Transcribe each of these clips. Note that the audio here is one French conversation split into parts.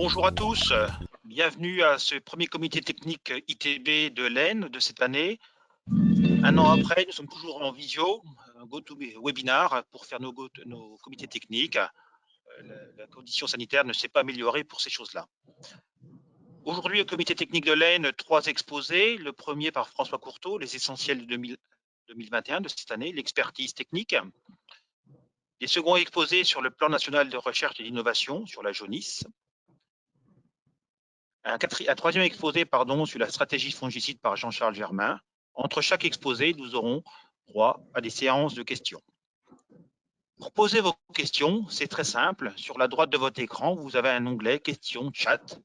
Bonjour à tous, bienvenue à ce premier comité technique ITB de l'Aisne de cette année. Un an après, nous sommes toujours en visio, un GoToWebinar pour faire nos comités techniques. La condition sanitaire ne s'est pas améliorée pour ces choses-là. Aujourd'hui, au comité technique de l'Aisne, 3 exposés. Le premier par François Courteau, les essentiels de 2021 de cette année, l'expertise technique. Les seconds exposés sur le plan national de recherche et d'innovation, sur la jaunisse. Un troisième exposé sur la stratégie fongicide par Jean-Charles Germain. Entre chaque exposé, nous aurons droit à des séances de questions. Pour poser vos questions, c'est très simple. Sur la droite de votre écran, vous avez un onglet questions, chat.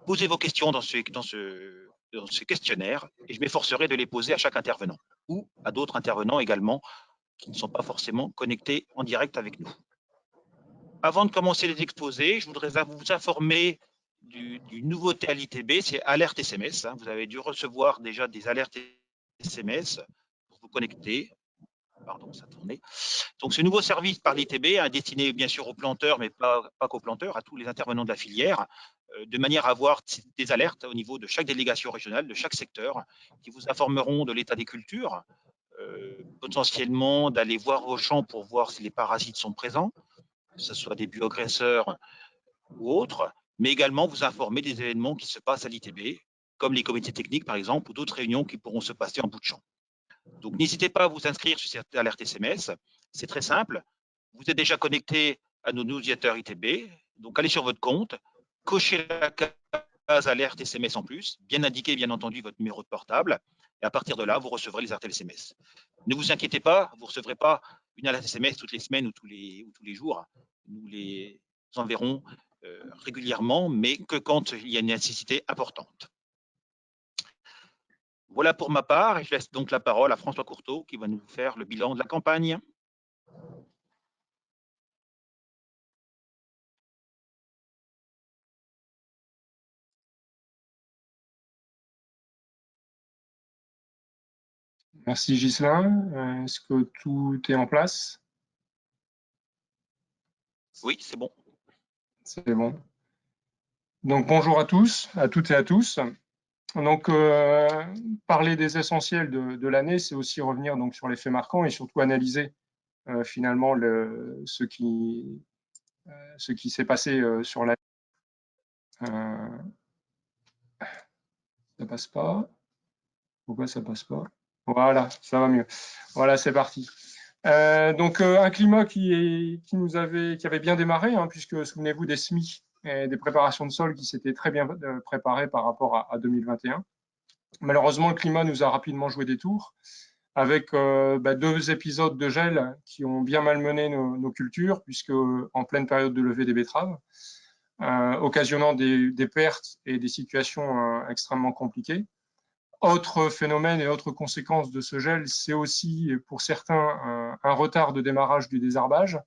Posez vos questions dans ce questionnaire et je m'efforcerai de les poser à chaque intervenant ou à d'autres intervenants également qui ne sont pas forcément connectés en direct avec nous. Avant de commencer les exposés, je voudrais vous informer d'une nouveauté à l'ITB, c'est alerte SMS. Vous avez dû recevoir déjà des alertes SMS pour vous connecter. Pardon, ça tournait. Donc, ce nouveau service par l'ITB, destiné bien sûr aux planteurs, mais pas qu'aux planteurs, à tous les intervenants de la filière, de manière à avoir des alertes au niveau de chaque délégation régionale, de chaque secteur, qui vous informeront de l'état des cultures, potentiellement d'aller voir vos champs pour voir si les parasites sont présents, que ce soit des bioagresseurs ou autres, mais également vous informer des événements qui se passent à l'ITB, comme les comités techniques par exemple, ou d'autres réunions qui pourront se passer en bout de champ. Donc n'hésitez pas à vous inscrire sur cette alerte SMS, c'est très simple. Vous êtes déjà connecté à nos newsletters ITB, donc allez sur votre compte, cochez la case alerte SMS en plus, bien indiquer bien entendu votre numéro de portable, et à partir de là, vous recevrez les alertes SMS. Ne vous inquiétez pas, vous ne recevrez pas une alerte SMS toutes les semaines ou tous les jours. Nous les enverrons régulièrement, mais que quand il y a une nécessité importante. Voilà pour ma part, et je laisse donc la parole à François Courteau qui va nous faire le bilan de la campagne. Merci Ghislain. Est-ce que tout est en place? Oui, c'est bon. C'est bon. Donc bonjour à tous, à toutes et à tous. Donc parler des essentiels de l'année, c'est aussi revenir donc sur les faits marquants et surtout analyser finalement ce qui s'est passé sur l'année. Ça passe pas. Pourquoi ça passe pas? Voilà, ça va mieux. Voilà, c'est parti. Donc un climat qui avait bien démarré, hein, puisque souvenez-vous des semis et des préparations de sol qui s'étaient très bien préparées par rapport à 2021. Malheureusement, le climat nous a rapidement joué des tours, avec 2 épisodes de gel qui ont bien malmené nos cultures, puisque en pleine période de levée des betteraves, occasionnant des pertes et des situations extrêmement compliquées. Autre phénomène et autre conséquence de ce gel, c'est aussi pour certains un retard de démarrage du désherbage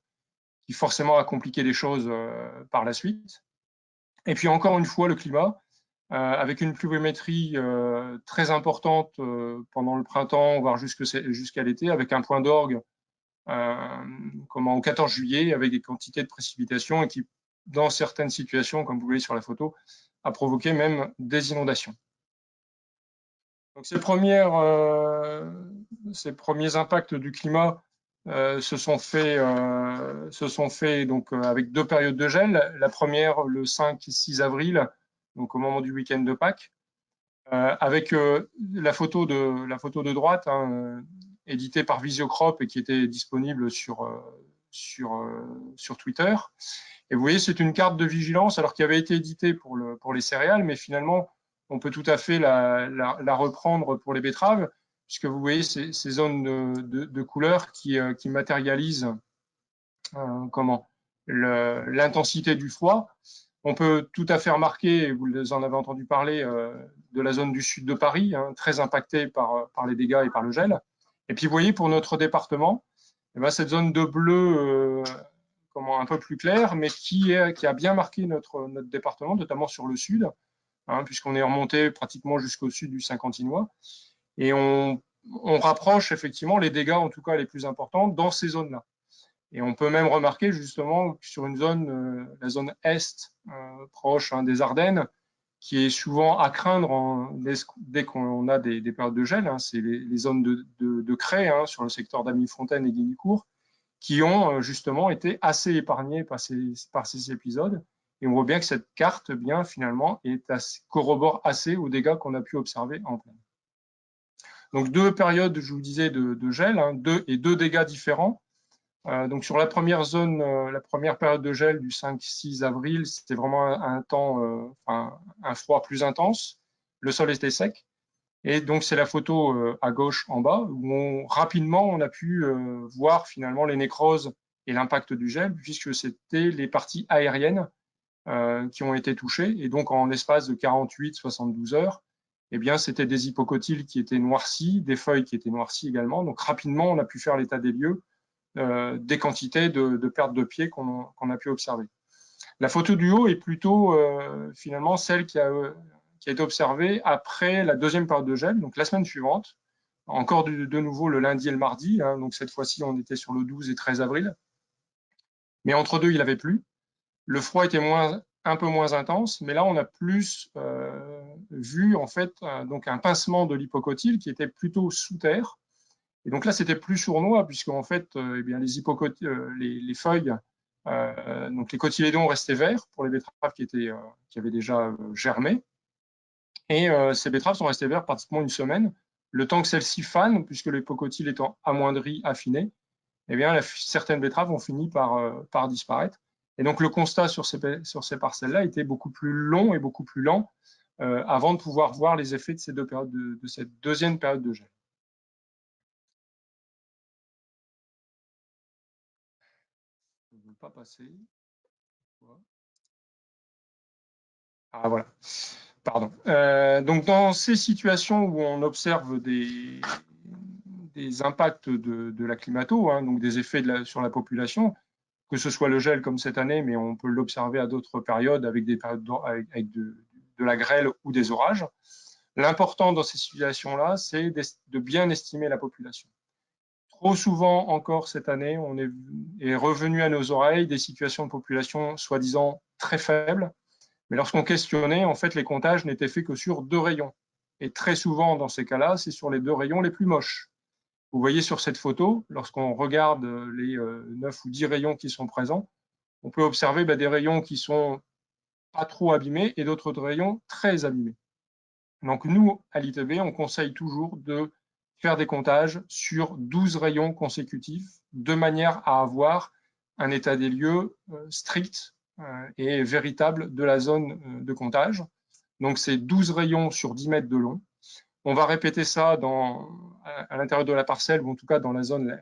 qui forcément a compliqué les choses par la suite. Et puis encore une fois, le climat, avec une pluviométrie très importante pendant le printemps, voire jusqu'à l'été, avec un point d'orgue au 14 juillet, avec des quantités de précipitations et qui, dans certaines situations, comme vous voyez sur la photo, a provoqué même des inondations. Donc ces premiers impacts du climat se sont faits donc avec 2 périodes de gel. La première le 5 et 6 avril, donc au moment du week-end de Pâques, avec la photo de droite, hein, éditée par Visiocrop et qui était disponible sur Twitter. Et vous voyez, c'est une carte de vigilance, alors qui avait été éditée pour les céréales, mais finalement, on peut tout à fait la reprendre pour les betteraves, puisque vous voyez ces zones de couleur qui matérialisent l'intensité du froid. On peut tout à fait remarquer, vous en avez entendu parler, de la zone du sud de Paris, hein, très impactée par les dégâts et par le gel. Et puis vous voyez, pour notre département, eh ben, cette zone de bleu un peu plus claire, mais qui a bien marqué notre département, notamment sur le sud, hein, puisqu'on est remonté pratiquement jusqu'au sud du Saint-Quentinois. Et on rapproche effectivement les dégâts, en tout cas les plus importants, dans ces zones-là. Et on peut même remarquer justement que sur une zone, la zone est, proche des Ardennes, qui est souvent à craindre dès qu'on a des périodes de gel, c'est les zones de craie sur le secteur d'Amifontaine et Guignicourt, qui ont justement été assez épargnées par ces épisodes. Et on voit bien que cette carte, bien finalement, corrobore assez aux dégâts qu'on a pu observer en plaine. Donc deux périodes, je vous disais, de gel, deux dégâts différents. Donc sur la première zone, la première période de gel du 5-6 avril, c'était vraiment un froid plus intense. Le sol était sec. Et donc c'est la photo à gauche en bas, où rapidement on a pu voir finalement les nécroses et l'impact du gel, puisque c'était les parties aériennes qui ont été touchées. Et donc en l'espace de 48-72 heures, eh bien c'était des hypocotyles qui étaient noircis, des feuilles qui étaient noircies également. Donc rapidement on a pu faire l'état des lieux des quantités de perte de pied qu'on a pu observer. La photo du haut est plutôt finalement celle qui a été observée après la deuxième période de gel, donc la semaine suivante, encore de nouveau le lundi et le mardi, donc cette fois-ci on était sur le 12 et 13 avril, mais entre deux il avait plu. Le froid était un peu moins intense, mais là on a plus vu en fait donc un pincement de l'hypocotyle qui était plutôt sous terre. Et donc là, c'était plus sournois, puisque en fait, eh bien, les feuilles, donc les cotylédons restaient verts pour les betteraves qui avaient déjà germé. Et ces betteraves sont restées vertes pratiquement une semaine, le temps que celles-ci fanent, puisque l'hypocotyle étant amoindri, affiné, eh bien, certaines betteraves ont fini par disparaître. Et donc le constat sur ces parcelles-là était beaucoup plus long et beaucoup plus lent avant de pouvoir voir les effets de ces deux périodes de cette deuxième période de gel. Je ne veux pas passer. Ah voilà, pardon. Donc dans ces situations où on observe des impacts de la climato, donc des effets sur la population, que ce soit le gel comme cette année, mais on peut l'observer à d'autres périodes avec des périodes avec de la grêle ou des orages. L'important dans ces situations-là, c'est de bien estimer la population. Trop souvent encore cette année, on est revenu à nos oreilles des situations de population soi-disant très faibles, mais lorsqu'on questionnait, en fait, les comptages n'étaient faits que sur 2 rayons. Et très souvent, dans ces cas-là, c'est sur les 2 rayons les plus moches. Vous voyez sur cette photo, lorsqu'on regarde les 9 ou 10 rayons qui sont présents, on peut observer des rayons qui sont pas trop abîmés et d'autres rayons très abîmés. Donc nous, à l'ITB, on conseille toujours de faire des comptages sur 12 rayons consécutifs, de manière à avoir un état des lieux strict et véritable de la zone de comptage. Donc c'est 12 rayons sur 10 mètres de long. On va répéter ça à l'intérieur de la parcelle, ou en tout cas dans la zone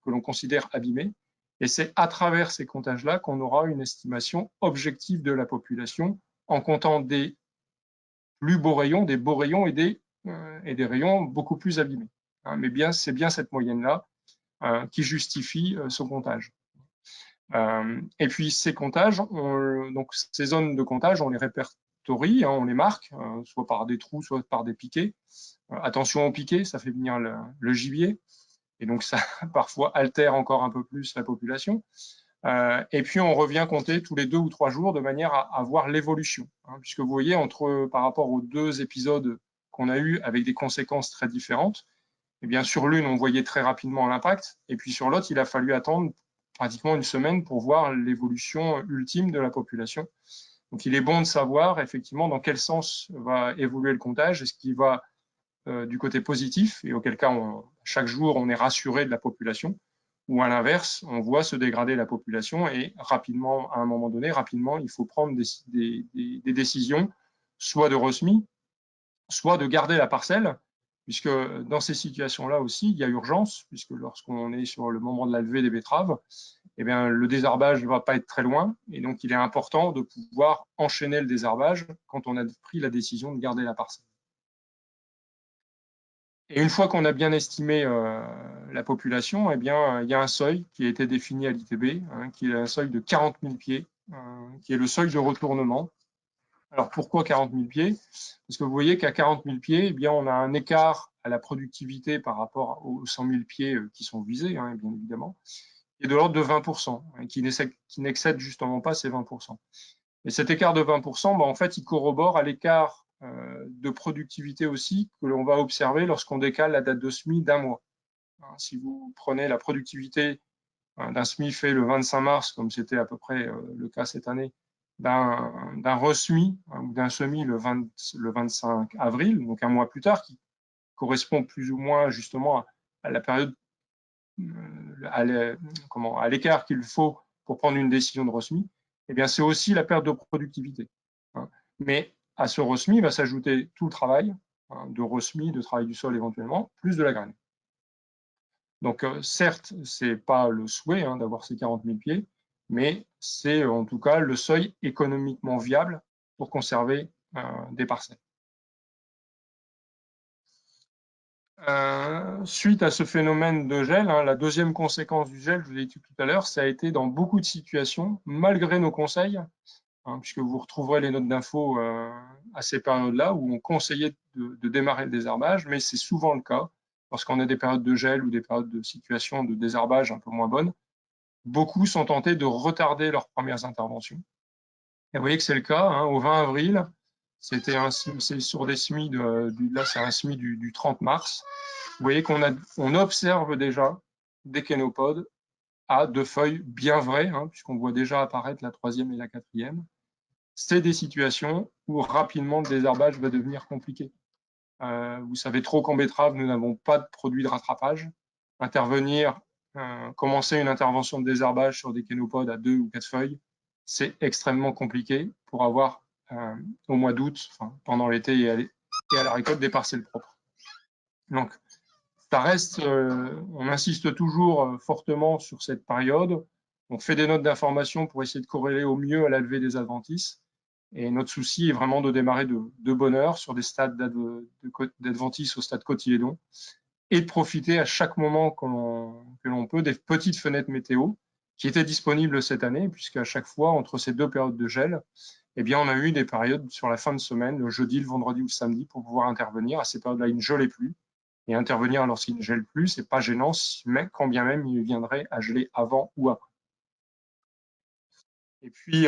que l'on considère abîmée. Et c'est à travers ces comptages-là qu'on aura une estimation objective de la population en comptant des plus beaux rayons, des beaux rayons et des rayons beaucoup plus abîmés. Mais c'est bien cette moyenne-là qui justifie ce comptage. Et puis ces comptages, donc ces zones de comptage, on les répertorie, on les marque, soit par des trous, soit par des piquets. Attention aux piquets, ça fait venir le gibier, et donc ça parfois altère encore un peu plus la population. Et puis on revient compter tous les 2 ou 3 jours de manière à voir l'évolution, puisque vous voyez, par rapport aux 2 épisodes qu'on a eus avec des conséquences très différentes, et bien sur l'une, on voyait très rapidement l'impact, et puis sur l'autre, il a fallu attendre pratiquement une semaine pour voir l'évolution ultime de la population. Donc il est bon de savoir effectivement dans quel sens va évoluer le comptage, est-ce qu'il va du côté positif, et auquel cas chaque jour on est rassuré de la population, ou à l'inverse, on voit se dégrader la population et rapidement, à un moment donné, il faut prendre des décisions, soit de resemis, soit de garder la parcelle, puisque dans ces situations-là aussi, il y a urgence, puisque lorsqu'on est sur le moment de la levée des betteraves, eh bien, le désherbage ne va pas être très loin, et donc il est important de pouvoir enchaîner le désherbage quand on a pris la décision de garder la parcelle. Et une fois qu'on a bien estimé la population, eh bien, il y a un seuil qui a été défini à l'ITB, qui est un seuil de 40 000 pieds, qui est le seuil de retournement. Alors pourquoi 40 000 pieds? Parce que vous voyez qu'à 40 000 pieds, eh bien, on a un écart à la productivité par rapport aux 100 000 pieds qui sont visés, bien évidemment, qui est de l'ordre de 20%, hein, qui n'excède justement pas ces 20%. Et cet écart de 20%, en fait, il corrobore à l'écart de productivité aussi que l'on va observer lorsqu'on décale la date de SMI d'un mois. Hein, si vous prenez la productivité d'un SMI fait le 25 mars, comme c'était à peu près le cas cette année, d'un re-SMI ou d'un SMI le 25 avril, donc un mois plus tard, qui correspond plus ou moins justement à la période, à l'écart qu'il faut pour prendre une décision de re-SMI, eh bien c'est aussi la perte de productivité. Hein. Mais à ce re-SMI va s'ajouter tout le travail, de re-SMI, de travail du sol éventuellement, plus de la graine. Donc, certes, ce n'est pas le souhait d'avoir ces 40 000 pieds, mais c'est en tout cas le seuil économiquement viable pour conserver des parcelles. Suite à ce phénomène de gel, la deuxième conséquence du gel, je vous l'ai dit tout à l'heure, ça a été dans beaucoup de situations, malgré nos conseils, puisque vous retrouverez les notes d'info à ces périodes-là, où on conseillait de démarrer le désherbage, mais c'est souvent le cas. Lorsqu'on a des périodes de gel ou des périodes de situation de désherbage un peu moins bonnes, beaucoup sont tentés de retarder leurs premières interventions. Et vous voyez que c'est le cas, au 20 avril, c'est sur des semis, là c'est un semis du 30 mars. Vous voyez qu'on observe déjà des kénopodes à deux feuilles bien vraies, puisqu'on voit déjà apparaître la troisième et la quatrième. C'est des situations où rapidement le désherbage va devenir compliqué. Vous savez trop qu'en betterave, nous n'avons pas de produit de rattrapage. Commencer une intervention de désherbage sur des kénopodes à 2 ou 4 feuilles, c'est extrêmement compliqué pour avoir au mois d'août, pendant l'été et à la récolte, des parcelles propres. Donc, ça reste, on insiste toujours fortement sur cette période. On fait des notes d'information pour essayer de corréler au mieux à la levée des adventices. Et notre souci est vraiment de démarrer de bonne heure sur des stades d'adventices au stade cotylédon et de profiter à chaque moment que l'on peut des petites fenêtres météo qui étaient disponibles cette année, puisqu'à chaque fois, entre ces deux périodes de gel, eh bien, on a eu des périodes sur la fin de semaine, le jeudi, le vendredi ou le samedi, pour pouvoir intervenir. À ces périodes-là, il ne gelait plus. Et intervenir lorsqu'il ne gèle plus, ce n'est pas gênant, mais quand bien même il viendrait à geler avant ou après. Et puis,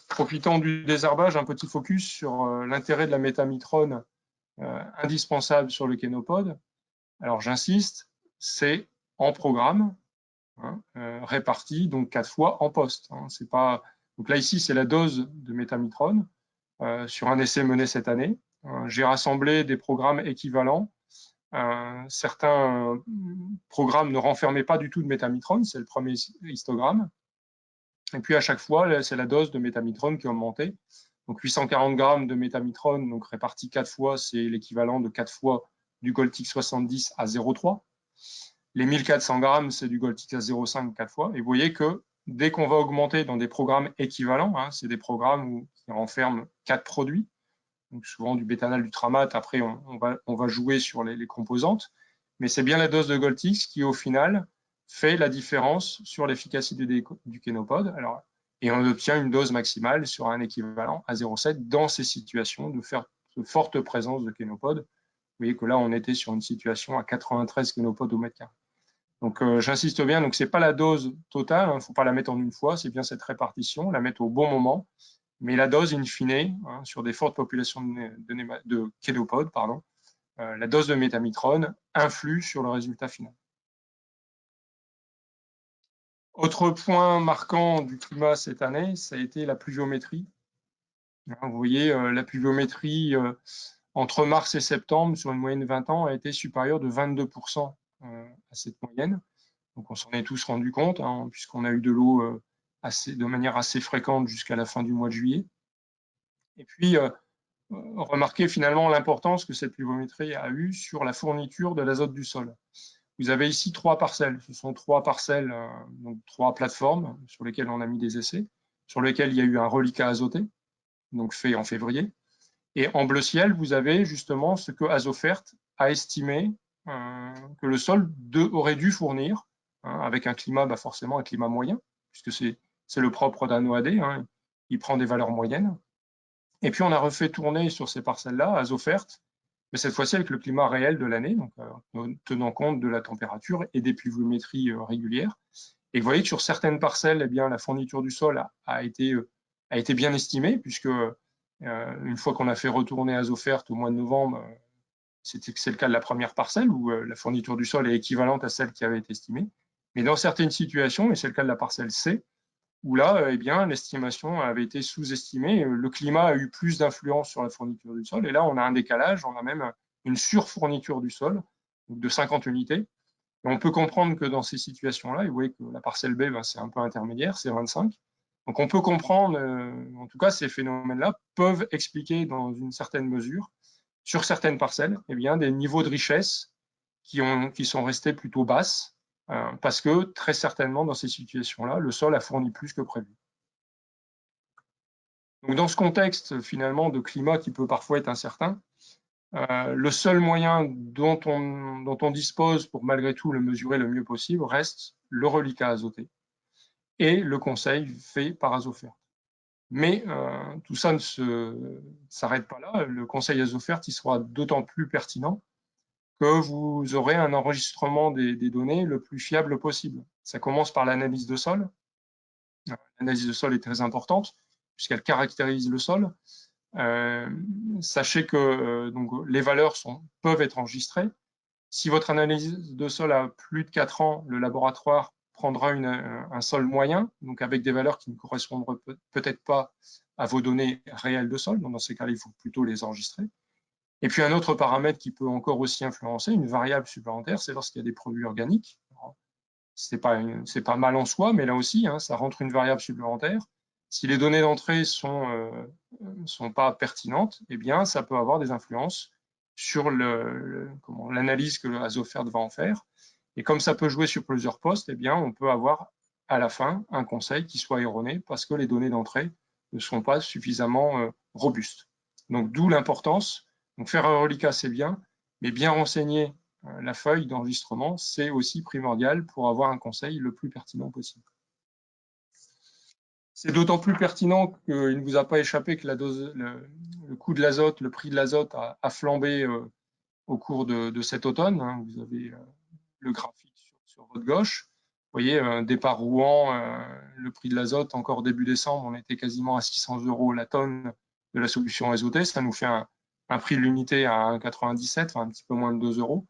profitant du désherbage, un petit focus sur l'intérêt de la métamitrone indispensable sur le kénopode. Alors, j'insiste, c'est en programme, réparti, donc 4 fois en poste. C'est pas... Donc là, ici, c'est la dose de métamitrone sur un essai mené cette année. J'ai rassemblé des programmes équivalents. Certains programmes ne renfermaient pas du tout de métamitrone, c'est le premier histogramme. Et puis à chaque fois, c'est la dose de métamitrone qui augmentait. Donc 840 grammes de métamitrone, donc réparti 4 fois, c'est l'équivalent de 4 fois du Goltix 70 à 0,3. Les 1400 grammes, c'est du Goltix à 0,5 4 fois. Et vous voyez que dès qu'on va augmenter dans des programmes équivalents, c'est des programmes qui renferment 4 produits, donc souvent du bétanal, du tramate, après on va jouer sur les composantes, mais c'est bien la dose de Goltix qui au final fait la différence sur l'efficacité du kénopode. Alors, et on obtient une dose maximale sur un équivalent à 0,7 dans ces situations de forte présence de kénopode. Vous voyez que là, on était sur une situation à 93 kénopodes au mètre carré. Donc, j'insiste bien, donc c'est pas la dose totale, il ne faut pas la mettre en une fois, c'est bien cette répartition, la mettre au bon moment, mais la dose in fine, sur des fortes populations de kénopodes, la dose de métamitrone influe sur le résultat final. Autre point marquant du climat cette année, ça a été la pluviométrie. Vous voyez, la pluviométrie entre mars et septembre, sur une moyenne de 20 ans, a été supérieure de 22% à cette moyenne. Donc on s'en est tous rendu compte, puisqu'on a eu de l'eau de manière assez fréquente jusqu'à la fin du mois de juillet. Et puis, remarquez finalement l'importance que cette pluviométrie a eue sur la fourniture de l'azote du sol. Vous avez ici 3 parcelles. Ce sont 3 parcelles, donc 3 plateformes sur lesquelles on a mis des essais, sur lesquelles il y a eu un reliquat azoté, donc fait en février. Et en bleu ciel, vous avez justement ce que Azofert a estimé que le sol aurait dû fournir, avec un climat, forcément un climat moyen, puisque c'est le propre d'un OAD, il prend des valeurs moyennes. Et puis on a refait tourner sur ces parcelles-là Azofert, mais cette fois-ci avec le climat réel de l'année, donc tenant compte de la température et des pluviométries régulières. Et vous voyez que sur certaines parcelles, eh bien, la fourniture du sol a été bien estimée, puisque une fois qu'on a fait retourner Azofert au mois de novembre, c'est le cas de la première parcelle, où la fourniture du sol est équivalente à celle qui avait été estimée. Mais dans certaines situations, et c'est le cas de la parcelle C, où là, eh bien, l'estimation avait été sous-estimée. Le climat a eu plus d'influence sur la fourniture du sol. Et là, on a un décalage, on a même une surfourniture du sol, donc de 50 unités. Et on peut comprendre que dans ces situations-là, et vous voyez que la parcelle B, ben, c'est un peu intermédiaire, c'est 25. Donc on peut comprendre, en tout cas, ces phénomènes-là peuvent expliquer dans une certaine mesure, sur certaines parcelles, eh bien, des niveaux de richesse qui sont restés plutôt basses, parce que très certainement, dans ces situations-là, le sol a fourni plus que prévu. Donc, dans ce contexte, finalement, de climat qui peut parfois être incertain, le seul moyen dont on dispose pour, malgré tout, le mesurer le mieux possible reste le reliquat azoté et le conseil fait par Azofert. Mais tout ça ne s'arrête pas là. Le conseil Azofert, il sera d'autant plus pertinent que vous aurez un enregistrement des données le plus fiable possible. Ça commence par l'analyse de sol. L'analyse de sol est très importante puisqu'elle caractérise le sol. Sachez que donc, les valeurs peuvent être enregistrées. Si votre analyse de sol a plus de 4 ans, le laboratoire prendra un sol moyen, donc avec des valeurs qui ne correspondront peut-être pas à vos données réelles de sol. Donc dans ces cas-là, il faut plutôt les enregistrer. Et puis un autre paramètre qui peut encore aussi influencer, une variable supplémentaire, c'est lorsqu'il y a des produits organiques. C'est pas mal en soi, mais là aussi, hein, ça rentre une variable supplémentaire. Si les données d'entrée sont pas pertinentes, eh bien, ça peut avoir des influences sur l'analyse que Azofert va en faire. Et comme ça peut jouer sur plusieurs postes, eh bien, on peut avoir à la fin un conseil qui soit erroné parce que les données d'entrée ne sont pas suffisamment robustes. Donc, d'où l'importance. Donc, faire un reliquat, c'est bien, mais bien renseigner la feuille d'enregistrement, c'est aussi primordial pour avoir un conseil le plus pertinent possible. C'est d'autant plus pertinent qu'il ne vous a pas échappé que le coût de l'azote, le prix de l'azote a flambé au cours de cet automne. Hein. Vous avez le graphique sur votre gauche. Vous voyez, départ Rouen, le prix de l'azote, encore début décembre, on était quasiment à 600 € la tonne de la solution azotée. Ça nous fait un prix de l'unité à 1,97, enfin un petit peu moins de 2 €.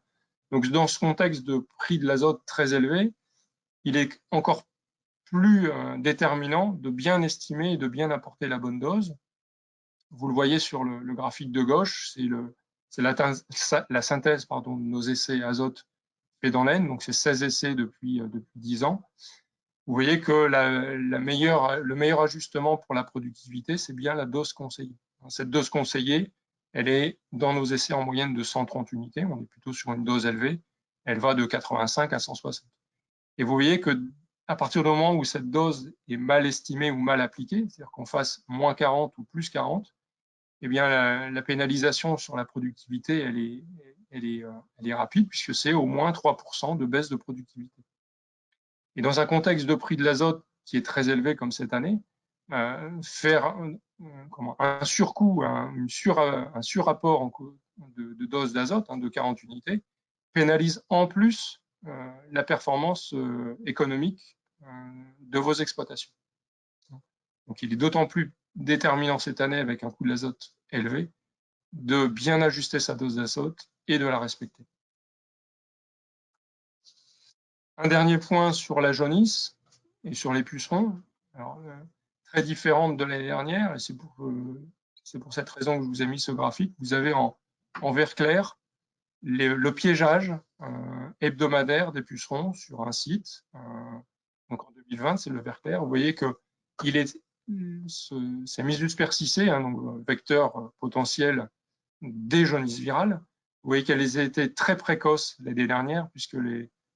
Donc, dans ce contexte de prix de l'azote très élevé, il est encore plus déterminant de bien estimer et de bien apporter la bonne dose. Vous le voyez sur le graphique de gauche, c'est la synthèse de nos essais azote faits dans l'Aisne, donc c'est 16 essais depuis 10 ans. Vous voyez que le meilleur ajustement pour la productivité, c'est bien la dose conseillée. Cette dose conseillée, elle est dans nos essais en moyenne de 130 unités, on est plutôt sur une dose élevée, elle va de 85 à 160. Et vous voyez que à partir du moment où cette dose est mal estimée ou mal appliquée, c'est-à-dire qu'on fasse moins 40 ou plus 40, eh bien la pénalisation sur la productivité, elle est rapide puisque c'est au moins 3% de baisse de productivité. Et dans un contexte de prix de l'azote qui est très élevé comme cette année, faire un surcoût, un surapport de dose d'azote de 40 unités pénalise en plus la performance économique de vos exploitations. Donc il est d'autant plus déterminant cette année avec un coût de l'azote élevé de bien ajuster sa dose d'azote et de la respecter. Un dernier point sur la jaunisse et sur les pucerons. Alors, très différente de l'année dernière, et c'est pour cette raison que je vous ai mis ce graphique. Vous avez en vert clair le piégeage hebdomadaire des pucerons sur un site. Donc en 2020, c'est le vert clair. Vous voyez que ces Myzus persicées, donc vecteur potentiel des jaunisses virales, vous voyez qu'elles étaient très précoces l'année dernière, puisque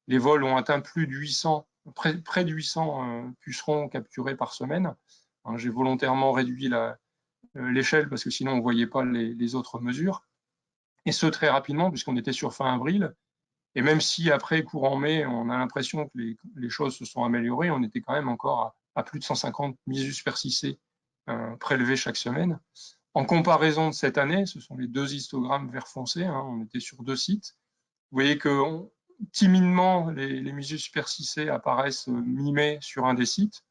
les vols ont atteint plus de 800, près de 800 pucerons capturés par semaine. J'ai volontairement réduit l'échelle parce que sinon on ne voyait pas les autres mesures. Et ce, très rapidement, puisqu'on était sur fin avril. Et même si après, courant mai, on a l'impression que les choses se sont améliorées, on était quand même encore à plus de 150 Myzus persicées prélevés chaque semaine. En comparaison de cette année, ce sont les deux histogrammes vert foncé, on était sur 2 sites. Vous voyez que timidement, les Misus persicées apparaissent mi-mai sur un des sites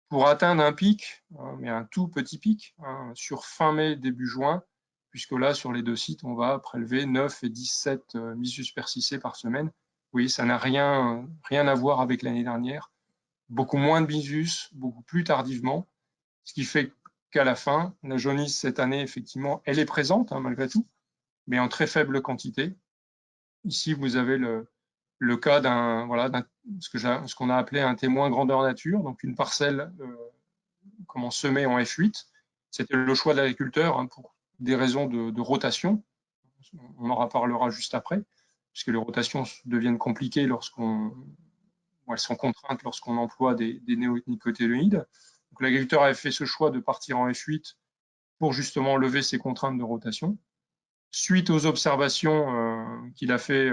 pour atteindre un pic, mais un tout petit pic, sur fin mai, début juin, puisque là, sur les 2 sites, on va prélever 9 et 17 Misus persicées par semaine. Oui, ça n'a rien à voir avec l'année dernière. Beaucoup moins de Misus, beaucoup plus tardivement, ce qui fait qu'à la fin, la jaunisse cette année, effectivement, elle est présente malgré tout, mais en très faible quantité. Ici, vous avez le cas d'un ce qu'on a appelé un témoin grandeur nature, donc une parcelle semée en F8. C'était le choix de l'agriculteur pour des raisons de rotation. On en reparlera juste après, puisque les rotations deviennent compliquées elles sont contraintes lorsqu'on emploie des néonicotinoïdes. Donc l'agriculteur avait fait ce choix de partir en F8 pour justement lever ces contraintes de rotation. Suite aux observations qu'il a fait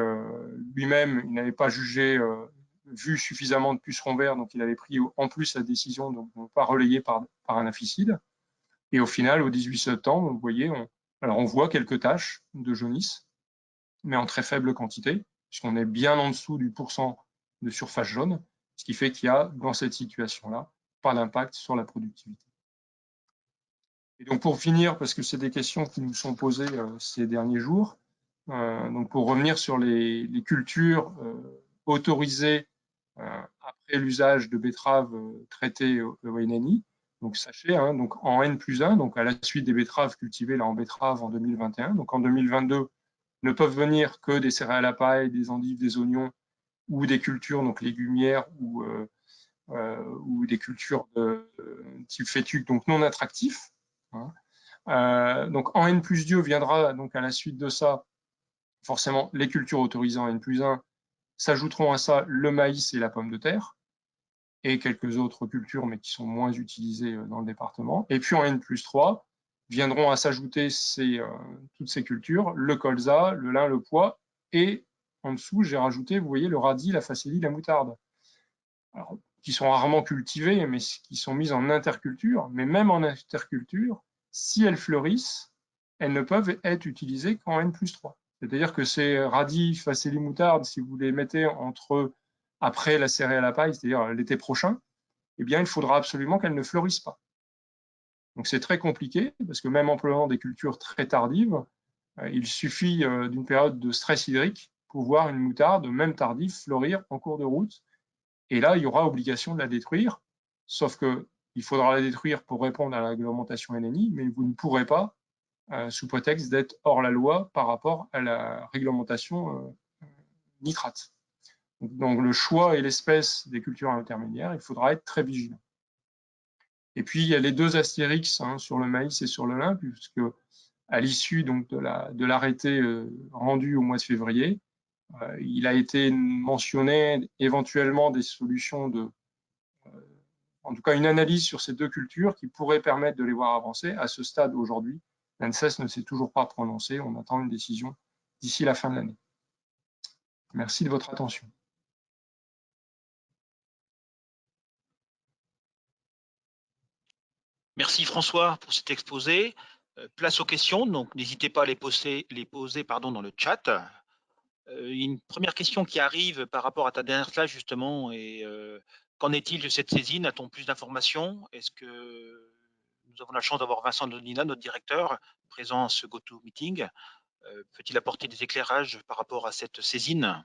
lui-même, il n'avait pas vu suffisamment de pucerons verts, donc il avait pris en plus la décision de ne pas relayer par un apicide. Et au final, au 18 septembre, vous voyez, on voit quelques taches de jaunisse, mais en très faible quantité, puisqu'on est bien en dessous du pourcent de surface jaune, ce qui fait qu'il y a, dans cette situation-là, pas d'impact sur la productivité. Et donc pour finir, parce que c'est des questions qui nous sont posées ces derniers jours, donc pour revenir sur les cultures autorisées après l'usage de betteraves traitées au NNI, donc sachez, donc en N+1, donc à la suite des betteraves cultivées là en betterave en 2021, donc en 2022, ne peuvent venir que des céréales à paille, des endives, des oignons ou des cultures donc légumières ou des cultures de type fétuque, donc non attractifs. Donc en N+2 viendra donc à la suite de ça, forcément les cultures autorisées en N+1, s'ajouteront à ça le maïs et la pomme de terre, et quelques autres cultures, mais qui sont moins utilisées dans le département. Et puis en N+3, viendront à s'ajouter toutes ces cultures, le colza, le lin, le pois, et en dessous, j'ai rajouté, vous voyez, le radis, la facélie, la moutarde. Alors, qui sont rarement cultivées, mais qui sont mises en interculture. Mais même en interculture, si elles fleurissent, elles ne peuvent être utilisées qu'en N+3. C'est-à-dire que ces radis, facélie, moutarde, si vous les mettez après la céréale à paille, c'est-à-dire l'été prochain, eh bien, il faudra absolument qu'elles ne fleurissent pas. Donc c'est très compliqué, parce que même en employant des cultures très tardives, il suffit d'une période de stress hydrique pour voir une moutarde, même tardive, fleurir en cours de route. Et là, il y aura obligation de la détruire, sauf qu'il faudra la détruire pour répondre à la réglementation NNI, mais vous ne pourrez pas, sous prétexte d'être hors la loi par rapport à la réglementation nitrate. Donc le choix et l'espèce des cultures intermédiaires, il faudra être très vigilant. Et puis il y a les 2 astérix sur le maïs et sur le lin, puisque à l'issue donc de l'arrêté rendu au mois de février, il a été mentionné éventuellement des solutions en tout cas une analyse sur ces 2 cultures qui pourrait permettre de les voir avancer. À ce stade aujourd'hui, l'ANSES ne s'est toujours pas prononcé. On attend une décision d'ici la fin de l'année. Merci de votre attention. Merci François pour cet exposé. Place aux questions, donc n'hésitez pas à les poser dans le chat. Une première question qui arrive par rapport à ta dernière slide justement, et qu'en est-il de cette saisine? A-t-on plus d'informations? Est-ce que nous avons la chance d'avoir Vincent Donina, notre directeur, présent à ce GoToMeeting? Peut-il apporter des éclairages par rapport à cette saisine?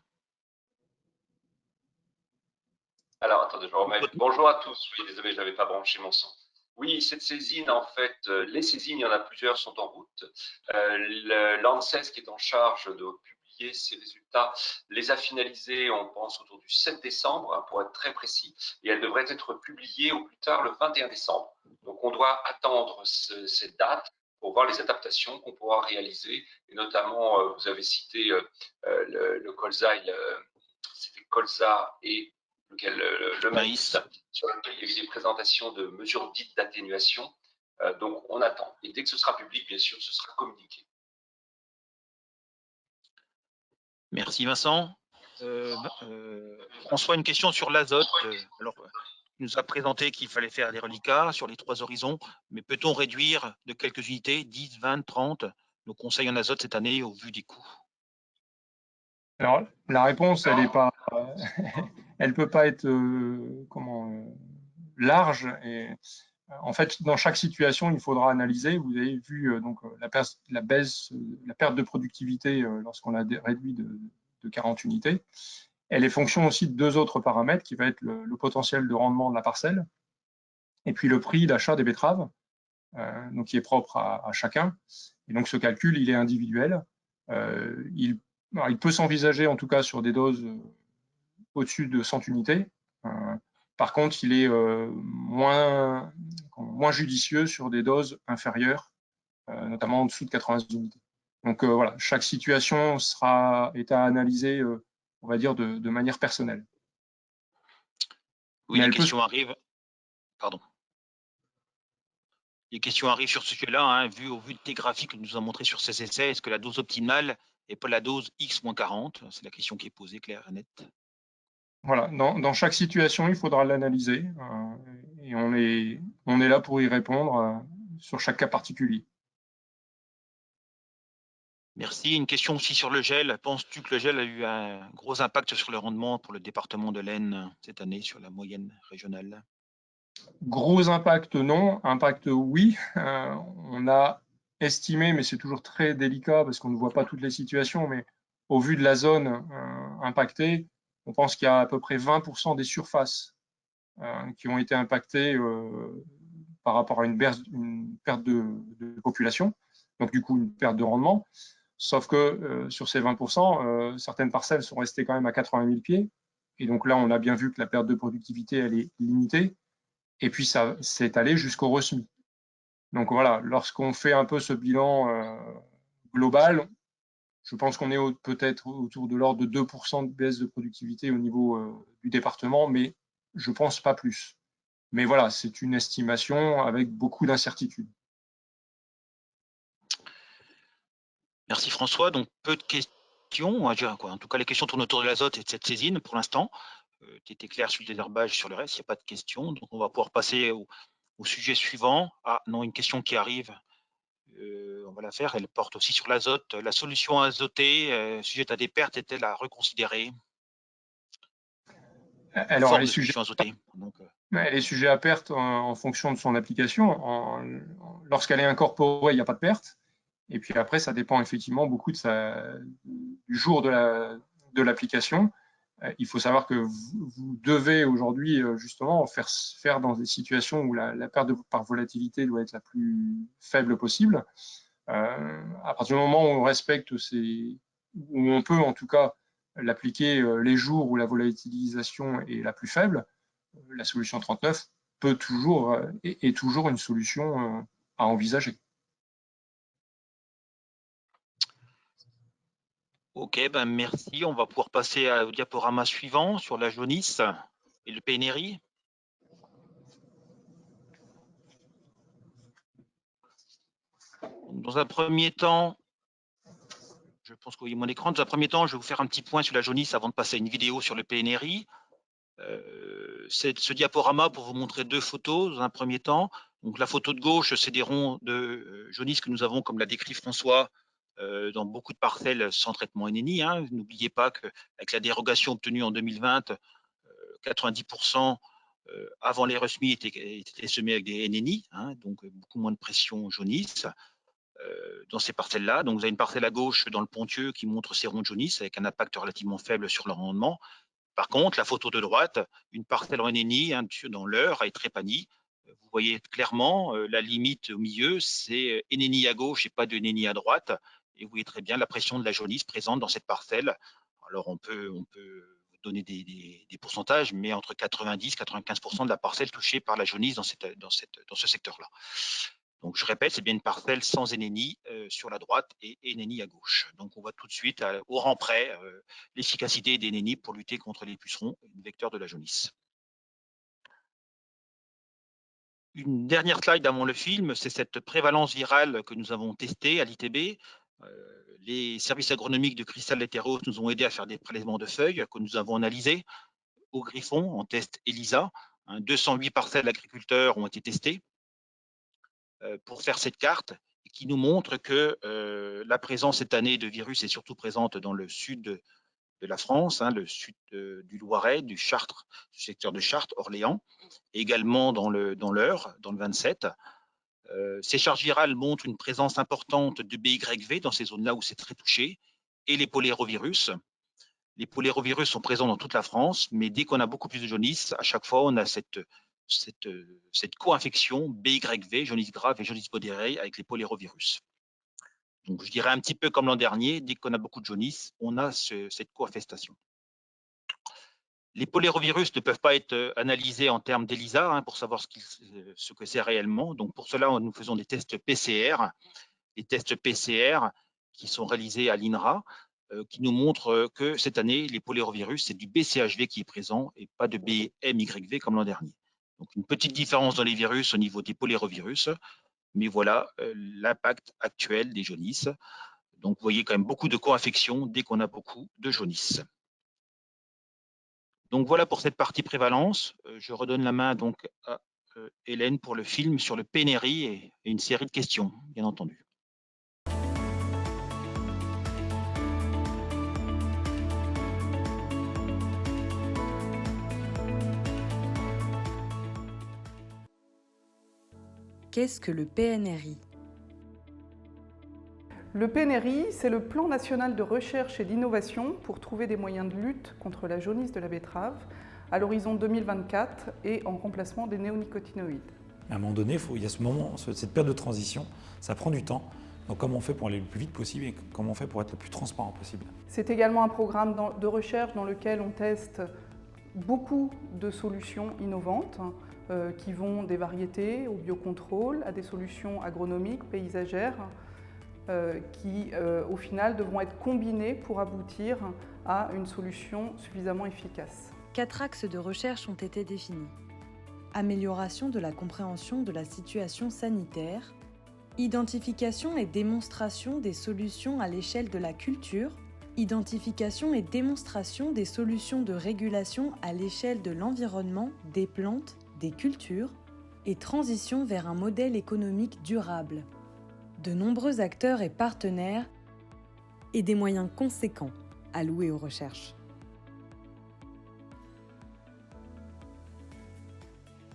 Alors, attendez, je remets. Bonjour à tous. Oui, désolé, je n'avais pas branché mon son. Oui, cette saisine, en fait, les saisines, il y en a plusieurs, sont en route. L'ANSES, qui est en charge de publier ces résultats, les a finalisés, on pense, autour du 7 décembre, pour être très précis, et elles devraient être publiées au plus tard le 21 décembre. Donc, on doit attendre cette date pour voir les adaptations qu'on pourra réaliser, et notamment, vous avez cité le colza, c'était colza et le maïs, sur lequel il y a eu des présentations de mesures dites d'atténuation. Donc, on attend. Et dès que ce sera public, bien sûr, ce sera communiqué. Merci Vincent. François, une question sur l'azote. Alors, il nous a présenté qu'il fallait faire des reliquats sur les 3 horizons, mais peut-on réduire de quelques unités, 10, 20, 30, nos conseils en azote cette année au vu des coûts? Alors, la réponse, elle est pas, elle peut pas être large. Et en fait, dans chaque situation, il faudra analyser. Vous avez vu la perte de productivité lorsqu'on a réduit de 40 unités. Elle est fonction aussi de deux autres paramètres, qui va être le potentiel de rendement de la parcelle et puis le prix d'achat des betteraves, donc qui est propre à chacun. Et donc ce calcul, il est individuel. Il peut s'envisager en tout cas sur des doses au-dessus de 100 unités. Par contre, il est moins judicieux sur des doses inférieures, notamment en dessous de 80 unités. Donc voilà, chaque situation est à analyser, on va dire, de manière personnelle. Oui, les questions arrivent. Pardon. Les questions arrivent sur ce sujet-là, hein, au vu de tes graphiques que nous avons montrés sur ces essais. Est-ce que la dose optimale n'est pas la dose X-40? C'est la question qui est posée, claire et nette. Voilà, dans chaque situation, il faudra l'analyser et on est là pour y répondre sur chaque cas particulier. Merci. Une question aussi sur le gel. Penses-tu que le gel a eu un gros impact sur le rendement pour le département de l'Aisne cette année sur la moyenne régionale? Gros impact, non. Impact, oui. On a estimé, mais c'est toujours très délicat parce qu'on ne voit pas toutes les situations, mais au vu de la zone impactée, on pense qu'il y a à peu près 20% des surfaces qui ont été impactées par rapport à une perte de population, donc du coup une perte de rendement. Sauf que sur ces 20%, certaines parcelles sont restées quand même à 80 000 pieds. Et donc là, on a bien vu que la perte de productivité, elle est limitée. Et puis, ça s'est allé jusqu'au resmi. Donc voilà, lorsqu'on fait un peu ce bilan global, je pense qu'on est peut-être autour de l'ordre de 2% de baisse de productivité au niveau du département, mais je ne pense pas plus. Mais voilà, c'est une estimation avec beaucoup d'incertitudes. Merci François. Donc peu de questions. En tout cas, les questions tournent autour de l'azote et de cette saisine pour l'instant. Tu étais clair sur le désherbage, sur le reste, il n'y a pas de questions. Donc on va pouvoir passer au sujet suivant. Ah non, une question qui arrive. On va la faire. Elle porte aussi sur l'azote. La solution azotée sujette à des pertes est-elle à reconsidérer? Alors, Forme de solution azotée. Donc, elle est sujet à perte en fonction de son application. Lorsqu'elle est incorporée, il n'y a pas de perte. Et puis après, ça dépend effectivement beaucoup du jour de l'application. Il faut savoir que vous devez aujourd'hui justement faire dans des situations où la perte par volatilité doit être la plus faible possible. À partir du moment où on respecte où on peut en tout cas l'appliquer les jours où la volatilisation est la plus faible, la solution 39 est toujours une solution à envisager. ok, ben merci. On va pouvoir passer au diaporama suivant sur la jaunisse et le PNRI. Dans un premier temps, je pense que vous voyez mon écran. Dans un premier temps, je vais vous faire un petit point sur la jaunisse avant de passer à une vidéo sur le PNRI. C'est ce diaporama pour vous montrer deux photos dans un premier temps. Donc la photo de gauche, c'est des ronds de jaunisse que nous avons, comme l'a décrit François, dans beaucoup de parcelles sans traitement NNI. Hein. N'oubliez pas qu'avec la dérogation obtenue en 2020, 90% avant les resmis étaient semés avec des NNI, hein, donc beaucoup moins de pression jaunisse dans ces parcelles-là. Donc vous avez une parcelle à gauche dans le Ponthieu qui montre ces ronds de jaunisse avec un impact relativement faible sur le rendement. Par contre, la photo de droite, une parcelle en NNI hein, dans l'Eure à Trépani. Vous voyez clairement la limite au milieu, c'est NNI à gauche et pas de NNI à droite. Et vous voyez très bien la pression de la jaunisse présente dans cette parcelle. Alors on peut donner des pourcentages, mais entre 90 et 95% de la parcelle touchée par la jaunisse dans ce secteur-là. Donc je répète, c'est bien une parcelle sans NNI sur la droite et NNI à gauche. Donc on voit tout de suite au rang près l'efficacité des NNI pour lutter contre les pucerons, le vecteur de la jaunisse. Une dernière slide avant le film, c'est cette prévalence virale que nous avons testée à l'ITB. Les services agronomiques de Cristal Letteros nous ont aidés à faire des prélèvements de feuilles que nous avons analysés au Griffon en test ELISA. 208 parcelles d'agriculteurs ont été testées pour faire cette carte qui nous montre que la présence cette année de virus est surtout présente dans le sud de la France, le sud du Loiret, du Chartres, du secteur de Chartres, Orléans, et également dans l'Eure, dans le 27. Ces charges virales montrent une présence importante de BYV dans ces zones-là où c'est très touché, et les polyérovirus. Les polyérovirus sont présents dans toute la France, mais dès qu'on a beaucoup plus de jaunisse, à chaque fois, on a cette co-infection BYV, jaunisse grave et jaunisse modérée avec les polyérovirus. Donc, je dirais un petit peu comme l'an dernier, dès qu'on a beaucoup de jaunisse, on a cette co-infestation. Les polyérovirus ne peuvent pas être analysés en termes d'ELISA pour savoir ce que c'est réellement. Donc, pour cela, nous faisons des tests PCR. Les tests PCR qui sont réalisés à l'INRA, qui nous montrent que cette année, les polyérovirus, c'est du BCHV qui est présent et pas de BMYV comme l'an dernier. Donc, une petite différence dans les virus au niveau des polyérovirus, mais voilà l'impact actuel des jaunisses. Donc, vous voyez quand même beaucoup de co-infections dès qu'on a beaucoup de jaunisse. Donc, voilà pour cette partie prévalence. Je redonne la main donc à Hélène pour le film sur le PNRI et une série de questions, bien entendu. Qu'est-ce que le PNRI ? Le PNRI, c'est le Plan national de recherche et d'innovation pour trouver des moyens de lutte contre la jaunisse de la betterave à l'horizon 2024 et en remplacement des néonicotinoïdes. À un moment donné, il y a ce moment, cette période de transition, ça prend du temps. Donc comment on fait pour aller le plus vite possible et comment on fait pour être le plus transparent possible ? C'est également un programme de recherche dans lequel on teste beaucoup de solutions innovantes qui vont des variétés au biocontrôle à des solutions agronomiques, paysagères, qui au final devront être combinées pour aboutir à une solution suffisamment efficace. 4 axes de recherche ont été définis. Amélioration de la compréhension de la situation sanitaire, identification et démonstration des solutions à l'échelle de la culture, identification et démonstration des solutions de régulation à l'échelle de l'environnement, des plantes, des cultures, et transition vers un modèle économique durable. De nombreux acteurs et partenaires et des moyens conséquents alloués aux recherches.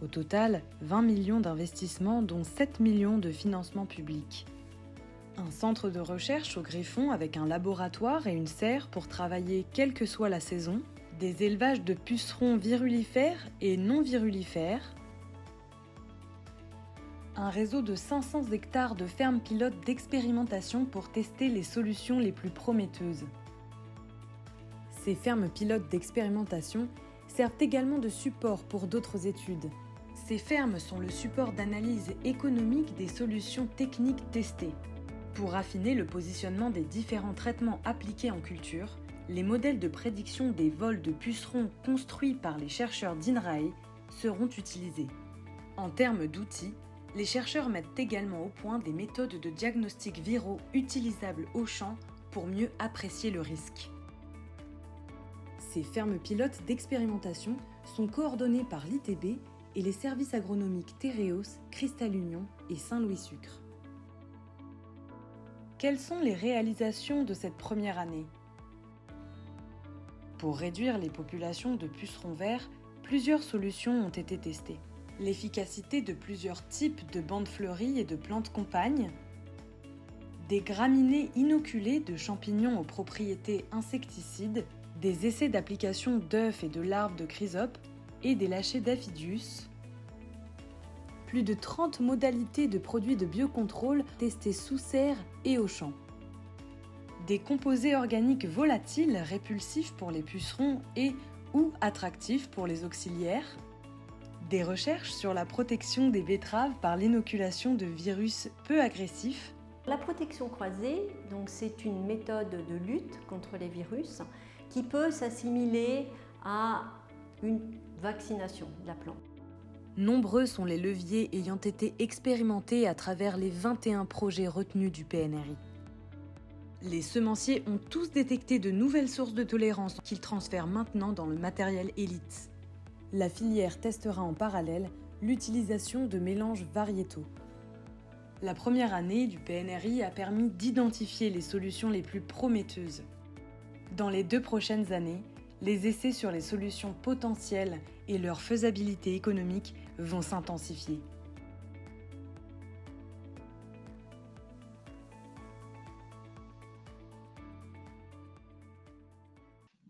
Au total, 20 millions d'investissements dont 7 millions de financements publics. Un centre de recherche au Griffon avec un laboratoire et une serre pour travailler quelle que soit la saison, des élevages de pucerons virulifères et non virulifères, un réseau de 500 hectares de fermes pilotes d'expérimentation pour tester les solutions les plus prometteuses. Ces fermes pilotes d'expérimentation servent également de support pour d'autres études. Ces fermes sont le support d'analyse économique des solutions techniques testées. Pour affiner le positionnement des différents traitements appliqués en culture, les modèles de prédiction des vols de pucerons construits par les chercheurs d'INRAE seront utilisés. En termes d'outils, les chercheurs mettent également au point des méthodes de diagnostic viraux utilisables au champ pour mieux apprécier le risque. Ces fermes pilotes d'expérimentation sont coordonnées par l'ITB et les services agronomiques Tereos, Cristal Union et Saint-Louis Sucre. Quelles sont les réalisations de cette première année ? Pour réduire les populations de pucerons verts, plusieurs solutions ont été testées. L'efficacité de plusieurs types de bandes fleuries et de plantes compagnes, des graminées inoculées de champignons aux propriétés insecticides, des essais d'application d'œufs et de larves de chrysopes et des lâchers d'aphidius, plus de 30 modalités de produits de biocontrôle testés sous serre et au champ, des composés organiques volatiles répulsifs pour les pucerons et ou attractifs pour les auxiliaires, des recherches sur la protection des betteraves par l'inoculation de virus peu agressifs. La protection croisée, donc, c'est une méthode de lutte contre les virus qui peut s'assimiler à une vaccination de la plante. Nombreux sont les leviers ayant été expérimentés à travers les 21 projets retenus du PNRI. Les semenciers ont tous détecté de nouvelles sources de tolérance qu'ils transfèrent maintenant dans le matériel élite. La filière testera en parallèle l'utilisation de mélanges variétaux. La première année du PNRI a permis d'identifier les solutions les plus prometteuses. Dans les 2 prochaines années, les essais sur les solutions potentielles et leur faisabilité économique vont s'intensifier.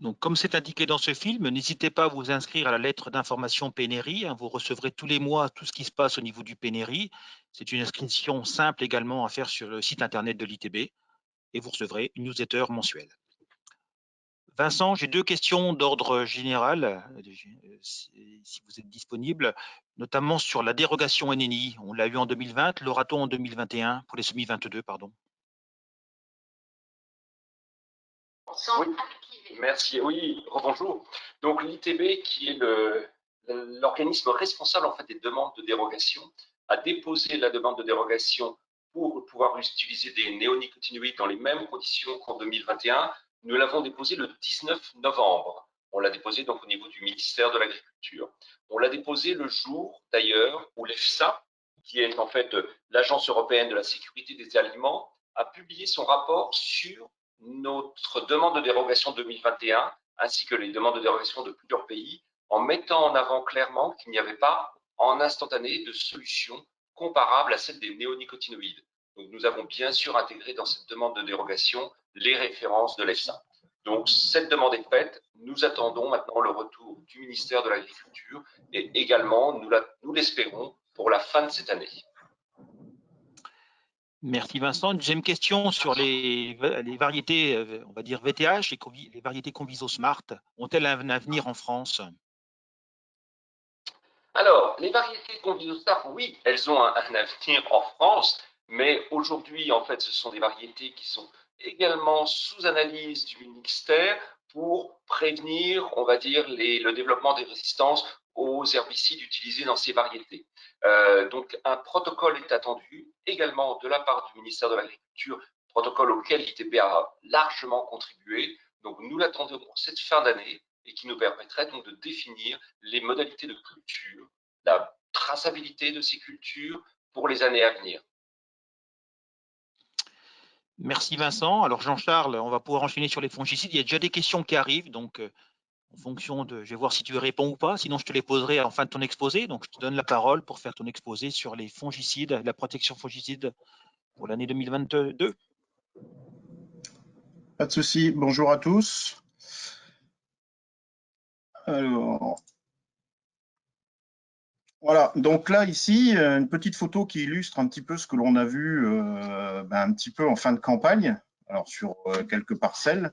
Donc, comme c'est indiqué dans ce film, n'hésitez pas à vous inscrire à la lettre d'information PNRI. Vous recevrez tous les mois tout ce qui se passe au niveau du PNRI. C'est une inscription simple également à faire sur le site internet de l'ITB et vous recevrez une newsletter mensuelle. Vincent, j'ai 2 questions d'ordre général, si vous êtes disponible, notamment sur la dérogation NNI. On l'a eu en 2020, l'aura-t-on en 2021 pour les semi-22, pardon. Oui, merci. Oui, bonjour. Donc l'ITB, qui est l'organisme responsable en fait des demandes de dérogation, a déposé la demande de dérogation pour pouvoir utiliser des néonicotinoïdes dans les mêmes conditions qu'en 2021. Nous l'avons déposé le 19 novembre. On l'a déposé donc au niveau du ministère de l'Agriculture. On l'a déposé le jour d'ailleurs où l'EFSA, qui est en fait l'Agence européenne de la sécurité des aliments, a publié son rapport sur notre demande de dérogation 2021 ainsi que les demandes de dérogation de plusieurs pays en mettant en avant clairement qu'il n'y avait pas en instantané de solution comparable à celle des néonicotinoïdes. Donc nous avons bien sûr intégré dans cette demande de dérogation les références de l'EFSA. Donc cette demande est faite, nous attendons maintenant le retour du ministère de l'Agriculture et également, nous l'espérons, pour la fin de cette année. Merci Vincent. Deuxième question sur les variétés, on va dire VTH, les variétés Conviso Smart, ont-elles un avenir en France? Alors, les variétés Conviso Smart, oui, elles ont un avenir en France, mais aujourd'hui, en fait, ce sont des variétés qui sont également sous analyse du ministère pour prévenir, on va dire, le développement des résistances aux herbicides utilisés dans ces variétés. Donc, un protocole est attendu également de la part du ministère de l'Agriculture, protocole auquel l'ITB a largement contribué. Donc, nous l'attendons pour cette fin d'année et qui nous permettrait donc de définir les modalités de culture, la traçabilité de ces cultures pour les années à venir. Merci Vincent. Alors Jean-Charles, on va pouvoir enchaîner sur les fongicides. Il y a déjà des questions qui arrivent, donc en fonction de, je vais voir si tu réponds ou pas, sinon je te les poserai en fin de ton exposé. Donc je te donne la parole pour faire ton exposé sur les fongicides, la protection fongicide pour l'année 2022. Pas de souci. Bonjour à tous. Alors, voilà. Donc là, ici, une petite photo qui illustre un petit peu ce que l'on a vu un petit peu en fin de campagne, alors sur quelques parcelles.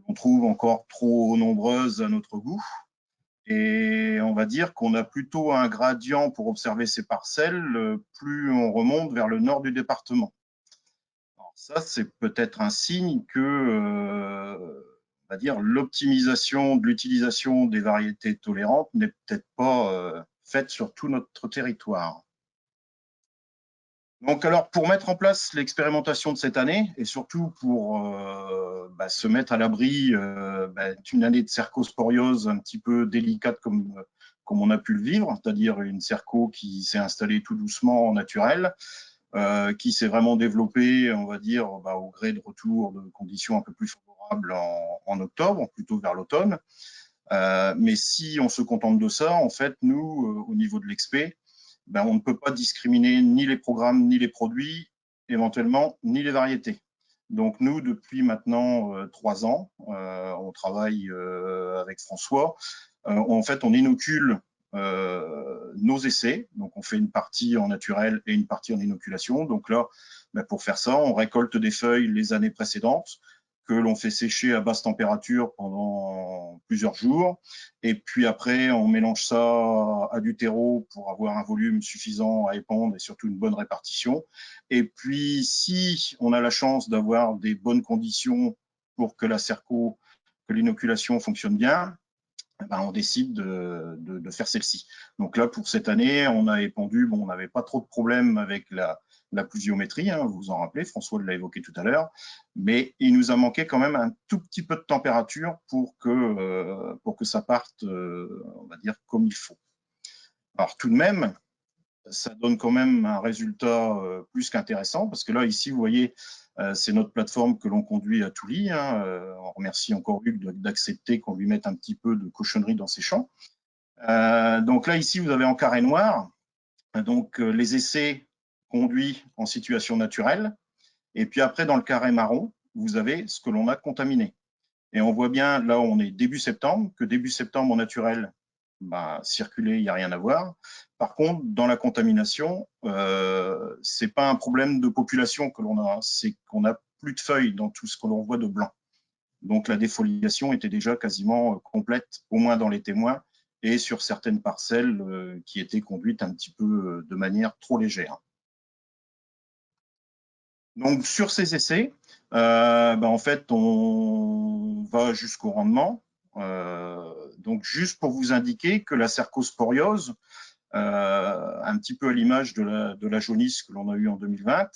On trouve encore trop nombreuses à notre goût. Et on va dire qu'on a plutôt un gradient pour observer ces parcelles, plus on remonte vers le nord du département. Alors ça, c'est peut-être un signe que, on va dire, l'optimisation de l'utilisation des variétés tolérantes n'est peut-être pas faite sur tout notre territoire. Donc, alors, pour mettre en place l'expérimentation de cette année et surtout pour se mettre à l'abri d'une année de cercosporiose un petit peu délicate comme on a pu le vivre, c'est-à-dire une cerco qui s'est installée tout doucement en naturel, qui s'est vraiment développée, on va dire, au gré de retour de conditions un peu plus favorables en octobre, plutôt vers l'automne. Mais si on se contente de ça, en fait, nous, au niveau de l'expé, on ne peut pas discriminer ni les programmes, ni les produits, éventuellement, ni les variétés. Donc nous, depuis maintenant 3 ans, on travaille avec François. En fait, on inocule nos essais. Donc on fait une partie en naturel et une partie en inoculation. Donc là, pour faire ça, on récolte des feuilles les années précédentes que l'on fait sécher à basse température pendant plusieurs jours. Et puis après, on mélange ça à du terreau pour avoir un volume suffisant à épandre et surtout une bonne répartition. Et puis, si on a la chance d'avoir des bonnes conditions pour que la cerco, que l'inoculation fonctionne bien, on décide de faire celle-ci. Donc là, pour cette année, on a épandu, on n'avait pas trop de problèmes avec la pluviométrie, vous vous en rappelez, François l'a évoqué tout à l'heure, mais il nous a manqué quand même un tout petit peu de température pour que ça parte, on va dire, comme il faut. Alors tout de même, ça donne quand même un résultat plus qu'intéressant, parce que là, ici, vous voyez C'est notre plateforme que l'on conduit à Touly. On remercie encore Hugues d'accepter qu'on lui mette un petit peu de cochonnerie dans ses champs. Donc là, ici, vous avez en carré noir donc, les essais conduits en situation naturelle. Et puis après, dans le carré marron, vous avez ce que l'on a contaminé. Et on voit bien, là, on est début septembre, que début septembre en naturel, circuler, il n'y a rien à voir. Par contre, dans la contamination, ce n'est pas un problème de population que l'on a, c'est qu'on n'a plus de feuilles dans tout ce que l'on voit de blanc. Donc la défoliation était déjà quasiment complète, au moins dans les témoins, et sur certaines parcelles qui étaient conduites un petit peu de manière trop légère. Donc sur ces essais, en fait, on va jusqu'au rendement. Donc juste pour vous indiquer que la cercosporiose, un petit peu à l'image de la jaunisse que l'on a eue en 2020,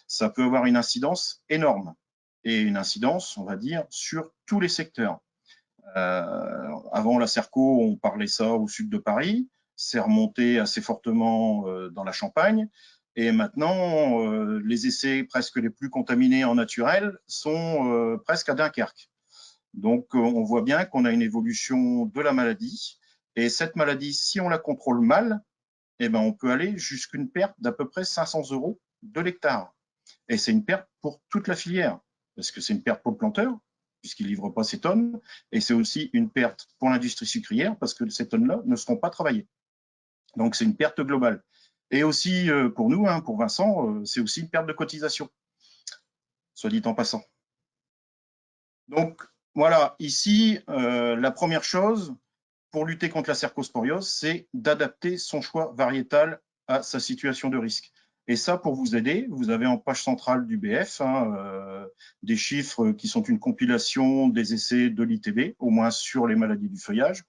ça peut avoir une incidence énorme. Et une incidence, on va dire, sur tous les secteurs. Avant la cerco, on parlait ça au sud de Paris, c'est remonté assez fortement dans la Champagne, et maintenant, les essais presque les plus contaminés en naturel sont presque à Dunkerque. Donc, on voit bien qu'on a une évolution de la maladie, et cette maladie, si on la contrôle mal, on peut aller jusqu'à une perte d'à peu près 500 € de l'hectare. Et c'est une perte pour toute la filière, parce que c'est une perte pour le planteur, puisqu'il ne livre pas ces tonnes, et c'est aussi une perte pour l'industrie sucrière, parce que ces tonnes-là ne seront pas travaillées. Donc, c'est une perte globale. Et aussi, pour nous, pour Vincent, c'est aussi une perte de cotisation, soit dit en passant. Donc, voilà, ici, la première chose, pour lutter contre la cercosporiose, c'est d'adapter son choix variétal à sa situation de risque. Et ça, pour vous aider, vous avez en page centrale du BF des chiffres qui sont une compilation des essais de l'ITB, au moins sur les maladies du feuillage.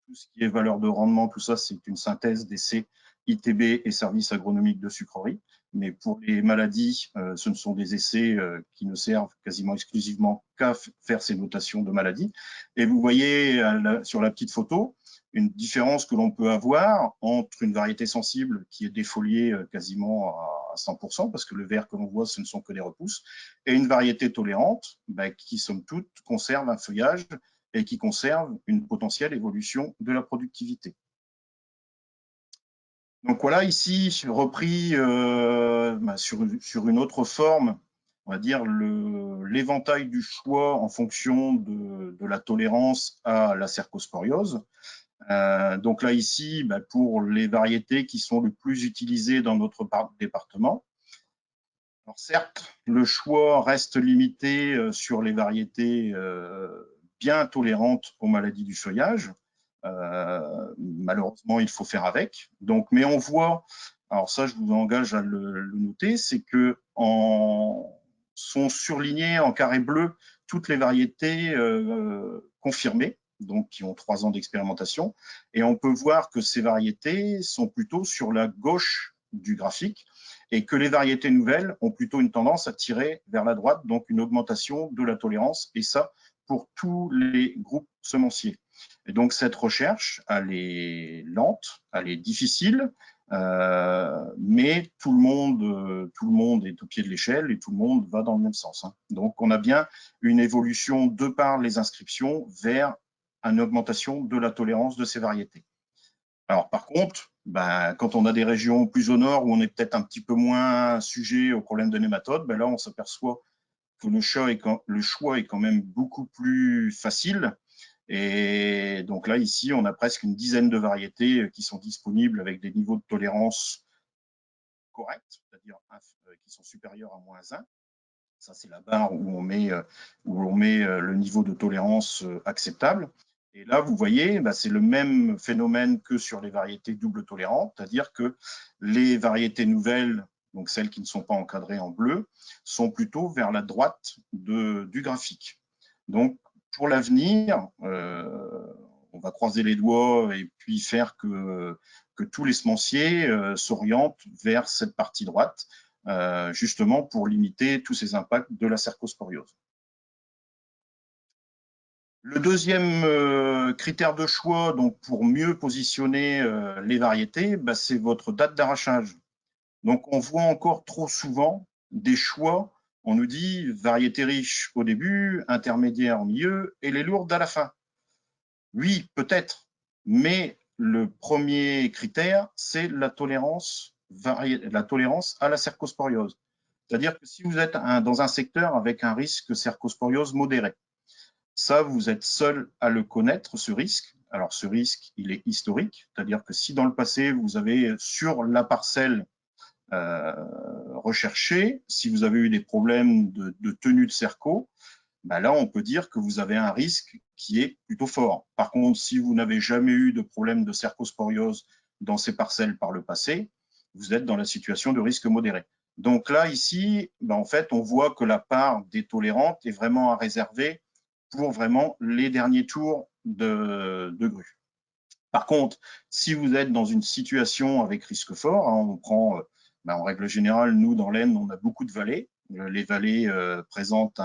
Tout ce qui est valeur de rendement, tout ça, c'est une synthèse d'essais ITB et services agronomiques de sucrerie. Mais pour les maladies, ce ne sont des essais qui ne servent quasiment exclusivement qu'à faire ces notations de maladies. Et vous voyez sur la petite photo une différence que l'on peut avoir entre une variété sensible qui est défoliée quasiment à 100%, parce que le vert que l'on voit, ce ne sont que des repousses, et une variété tolérante qui, somme toute, conserve un feuillage et qui conserve une potentielle évolution de la productivité. Donc voilà, ici, repris sur une autre forme, on va dire l'éventail du choix en fonction de la tolérance à la cercosporiose. Donc là, ici, pour les variétés qui sont le plus utilisées dans notre département. Alors certes, le choix reste limité sur les variétés bien tolérantes aux maladies du feuillage. Malheureusement, il faut faire avec. Donc, mais on voit, alors ça, je vous engage à le noter, c'est que sont surlignées en carré bleu toutes les variétés confirmées, donc qui ont 3 ans d'expérimentation. Et on peut voir que ces variétés sont plutôt sur la gauche du graphique et que les variétés nouvelles ont plutôt une tendance à tirer vers la droite, donc une augmentation de la tolérance, et ça pour tous les groupes semenciers. Et donc cette recherche, elle est lente, elle est difficile, mais tout le monde est au pied de l'échelle et tout le monde va dans le même sens. Donc on a bien une évolution de par les inscriptions vers une augmentation de la tolérance de ces variétés. Alors par contre, quand on a des régions plus au nord où on est peut-être un petit peu moins sujet aux problèmes de nématodes, là on s'aperçoit que le choix est quand même beaucoup plus facile. Et donc là, ici, on a presque une dizaine de variétés qui sont disponibles avec des niveaux de tolérance corrects, c'est-à-dire qui sont supérieurs à -1. Ça, c'est la barre où on met le niveau de tolérance acceptable. Et là, vous voyez, c'est le même phénomène que sur les variétés double tolérantes, c'est-à-dire que les variétés nouvelles, donc celles qui ne sont pas encadrées en bleu, sont plutôt vers la droite du graphique. Donc, pour l'avenir, on va croiser les doigts et puis faire que tous les semenciers s'orientent vers cette partie droite, justement pour limiter tous ces impacts de la cercosporiose. Le deuxième critère de choix, donc pour mieux positionner les variétés, c'est votre date d'arrachage. Donc, on voit encore trop souvent des choix On nous dit variété riche au début, intermédiaire au milieu et les lourdes à la fin. Oui, peut-être, mais le premier critère, c'est la tolérance à la cercosporiose. C'est-à-dire que si vous êtes dans un secteur avec un risque cercosporiose modéré, ça, vous êtes seul à le connaître, ce risque. Alors, ce risque, il est historique, c'est-à-dire que si dans le passé, vous avez sur la parcelle recherchée, si vous avez eu des problèmes de tenue de cerco, ben là, on peut dire que vous avez un risque qui est plutôt fort. Par contre, si vous n'avez jamais eu de problème de cercosporiose dans ces parcelles par le passé, vous êtes dans la situation de risque modéré. Donc là, ici, ben en fait, on voit que la part des tolérantes est vraiment à réserver pour vraiment les derniers tours de grue. Par contre, si vous êtes dans une situation avec risque fort, hein, on prend, ben en règle générale, nous, dans l'Aisne, on a beaucoup de vallées. Les vallées présentent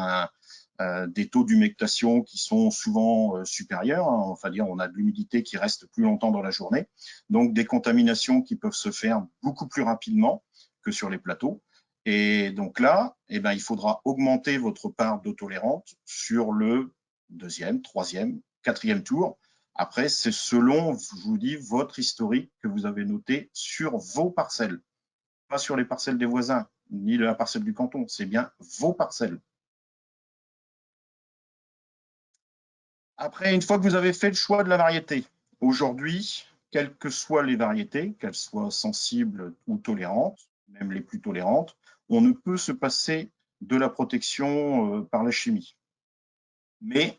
des taux d'humectation qui sont souvent supérieurs. Hein, enfin, on a de l'humidité qui reste plus longtemps dans la journée. Donc, des contaminations qui peuvent se faire beaucoup plus rapidement que sur les plateaux. Et donc là, eh ben, il faudra augmenter votre part d'eau tolérante sur le deuxième, troisième, quatrième tour. Après, c'est selon, je vous dis, votre historique que vous avez noté sur vos parcelles. Pas sur les parcelles des voisins, ni la parcelle du canton. C'est bien vos parcelles. Après, une fois que vous avez fait le choix de la variété, aujourd'hui, quelles que soient les variétés, qu'elles soient sensibles ou tolérantes, même les plus tolérantes, on ne peut se passer de la protection par la chimie. Mais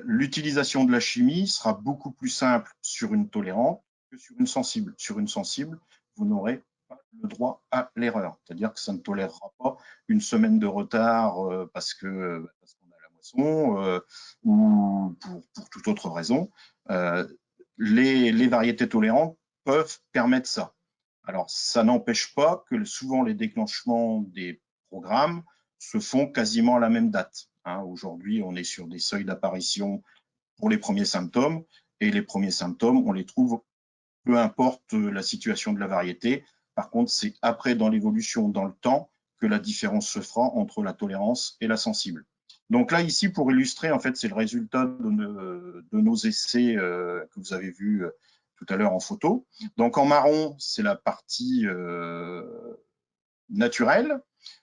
l'utilisation de la chimie sera beaucoup plus simple sur une tolérante que sur une sensible. Sur une sensible, vous n'aurez pas le droit à l'erreur. C'est-à-dire que ça ne tolérera pas une semaine de retard parce qu'on a la moisson ou pour toute autre raison. Les variétés tolérantes peuvent permettre ça. Alors, ça n'empêche pas que souvent les déclenchements des programmes se font quasiment à la même date. Hein, aujourd'hui, on est sur des seuils d'apparition pour les premiers symptômes, et les premiers symptômes, on les trouve peu importe la situation de la variété. Par contre, c'est après, dans l'évolution, dans le temps, que la différence se fera entre la tolérance et la sensible. Donc là, ici, pour illustrer, en fait, c'est le résultat de nos essais que vous avez vus tout à l'heure en photo. Donc en marron, c'est la partie naturelle.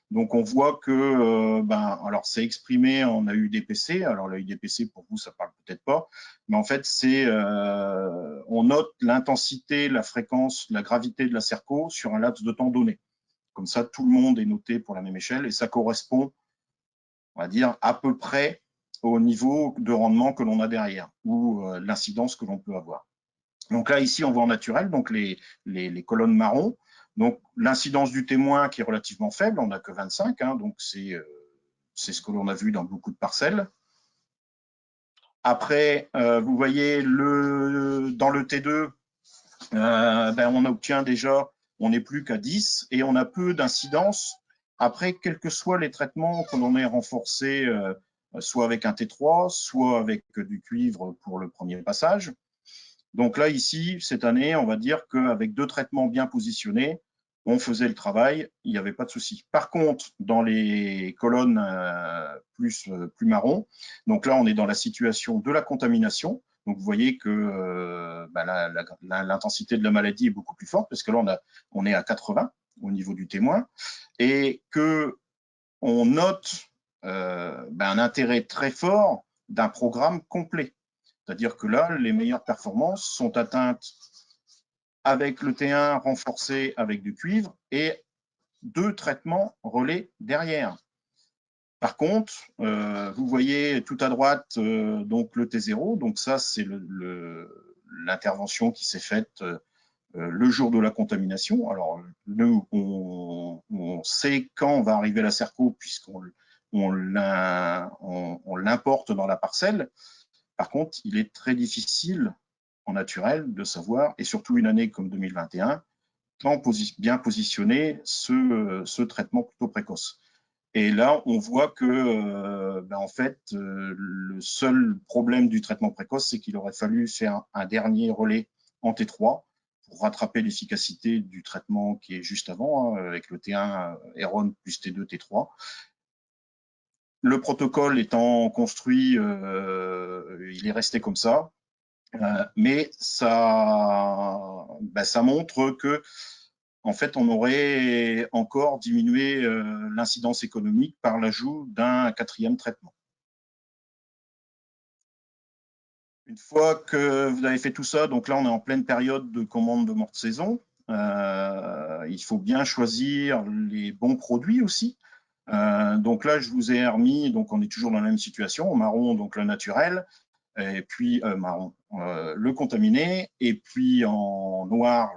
Donc on voit que alors c'est exprimé en AUDPC. Alors la UDPC pour vous ça parle peut-être pas, mais en fait c'est on note l'intensité, la fréquence, la gravité de la cerco sur un laps de temps donné. Comme ça tout le monde est noté pour la même échelle et ça correspond, on va dire, à peu près au niveau de rendement que l'on a derrière ou l'incidence que l'on peut avoir. Donc là ici on voit en naturel donc les colonnes marron. Donc, l'incidence du témoin qui est relativement faible, on n'a que 25, hein, donc c'est ce que l'on a vu dans beaucoup de parcelles. Après, vous voyez, dans le T2, on obtient déjà, on n'est plus qu'à 10 et on a peu d'incidence. Après, quels que soient les traitements que l'on ait renforcés, soit avec un T3, soit avec du cuivre pour le premier passage. Donc là, ici, cette année, on va dire qu'avec 2 traitements bien positionnés, on faisait le travail, il n'y avait pas de souci. Par contre, dans les colonnes plus marron, donc là, on est dans la situation de la contamination. Donc, vous voyez que l'intensité de la maladie est beaucoup plus forte parce que là, on est à 80 au niveau du témoin et qu'on note un intérêt très fort d'un programme complet. C'est-à-dire que là, les meilleures performances sont atteintes avec le T1 renforcé avec du cuivre et 2 traitements relais derrière. Par contre, vous voyez tout à droite donc le T0. Donc ça, c'est l'intervention qui s'est faite le jour de la contamination. Alors, nous, on sait quand va arriver la cerco puisqu'on l'importe dans la parcelle. Par contre, il est très difficile en naturel de savoir, et surtout une année comme 2021, quand bien positionner ce traitement plutôt précoce. Et là, on voit que en fait, le seul problème du traitement précoce, c'est qu'il aurait fallu faire un dernier relais en T3 pour rattraper l'efficacité du traitement qui est juste avant, avec le T1 Heron plus T2, T3. le protocole étant construit, il est resté comme ça. Mais ça montre que, en fait, on aurait encore diminué l'incidence économique par l'ajout d'un 4e traitement. Une fois que vous avez fait tout ça, donc là, on est en pleine période de commande de morte saison. Il faut bien choisir les bons produits aussi. Donc là, je vous ai remis, donc on est toujours dans la même situation, en marron, donc le naturel, et puis marron, le contaminé, et puis en noir,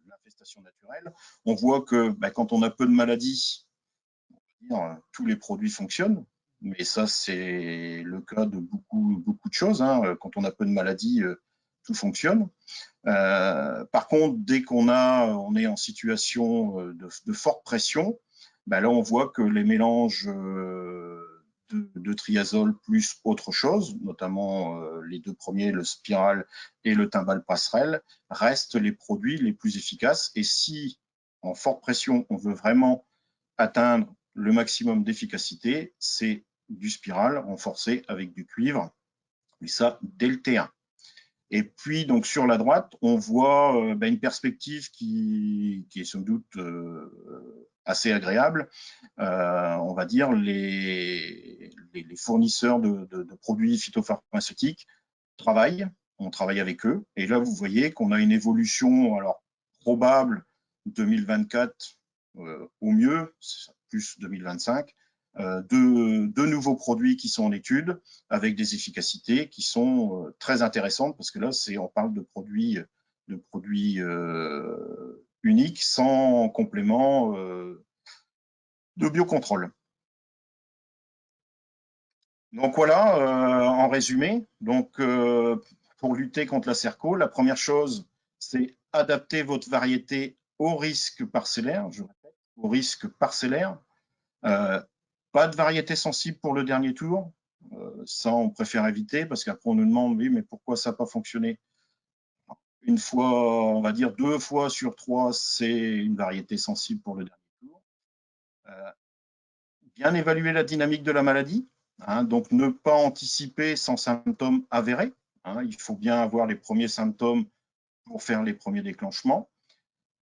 l'infestation naturelle. On voit que quand on a peu de maladies, tous les produits fonctionnent, mais ça, c'est le cas de beaucoup de choses. Hein. Quand on a peu de maladies, tout fonctionne. Par contre, dès on est en situation de forte pression, là, on voit que les mélanges de triazole plus autre chose, notamment les deux premiers, le spiral et le timbal passerelle, restent les produits les plus efficaces. Et si, en forte pression, on veut vraiment atteindre le maximum d'efficacité, c'est du spiral renforcé avec du cuivre, et ça dès le T1. Et puis, donc, sur la droite, on voit une perspective qui est sans doute assez agréable. On va dire les fournisseurs de produits phytopharmaceutiques travaillent, on travaille avec eux. Et là, vous voyez qu'on a une évolution alors probable 2024 au mieux, plus 2025, de nouveaux produits qui sont en étude avec des efficacités qui sont très intéressantes parce que là, on parle de produits uniques sans complément de biocontrôle. Donc voilà, en résumé, donc, pour lutter contre la cerco, la première chose, c'est adapter votre variété au risque parcellaire, je répète, au risque parcellaire. Pas de variété sensible pour le dernier tour, ça on préfère éviter parce qu'après on nous demande oui mais pourquoi ça n'a pas fonctionné. Une fois, on va dire 2 fois sur 3, c'est une variété sensible pour le dernier tour. Bien évaluer la dynamique de la maladie, hein, donc ne pas anticiper sans symptômes avérés. Hein, il faut bien avoir les premiers symptômes pour faire les premiers déclenchements.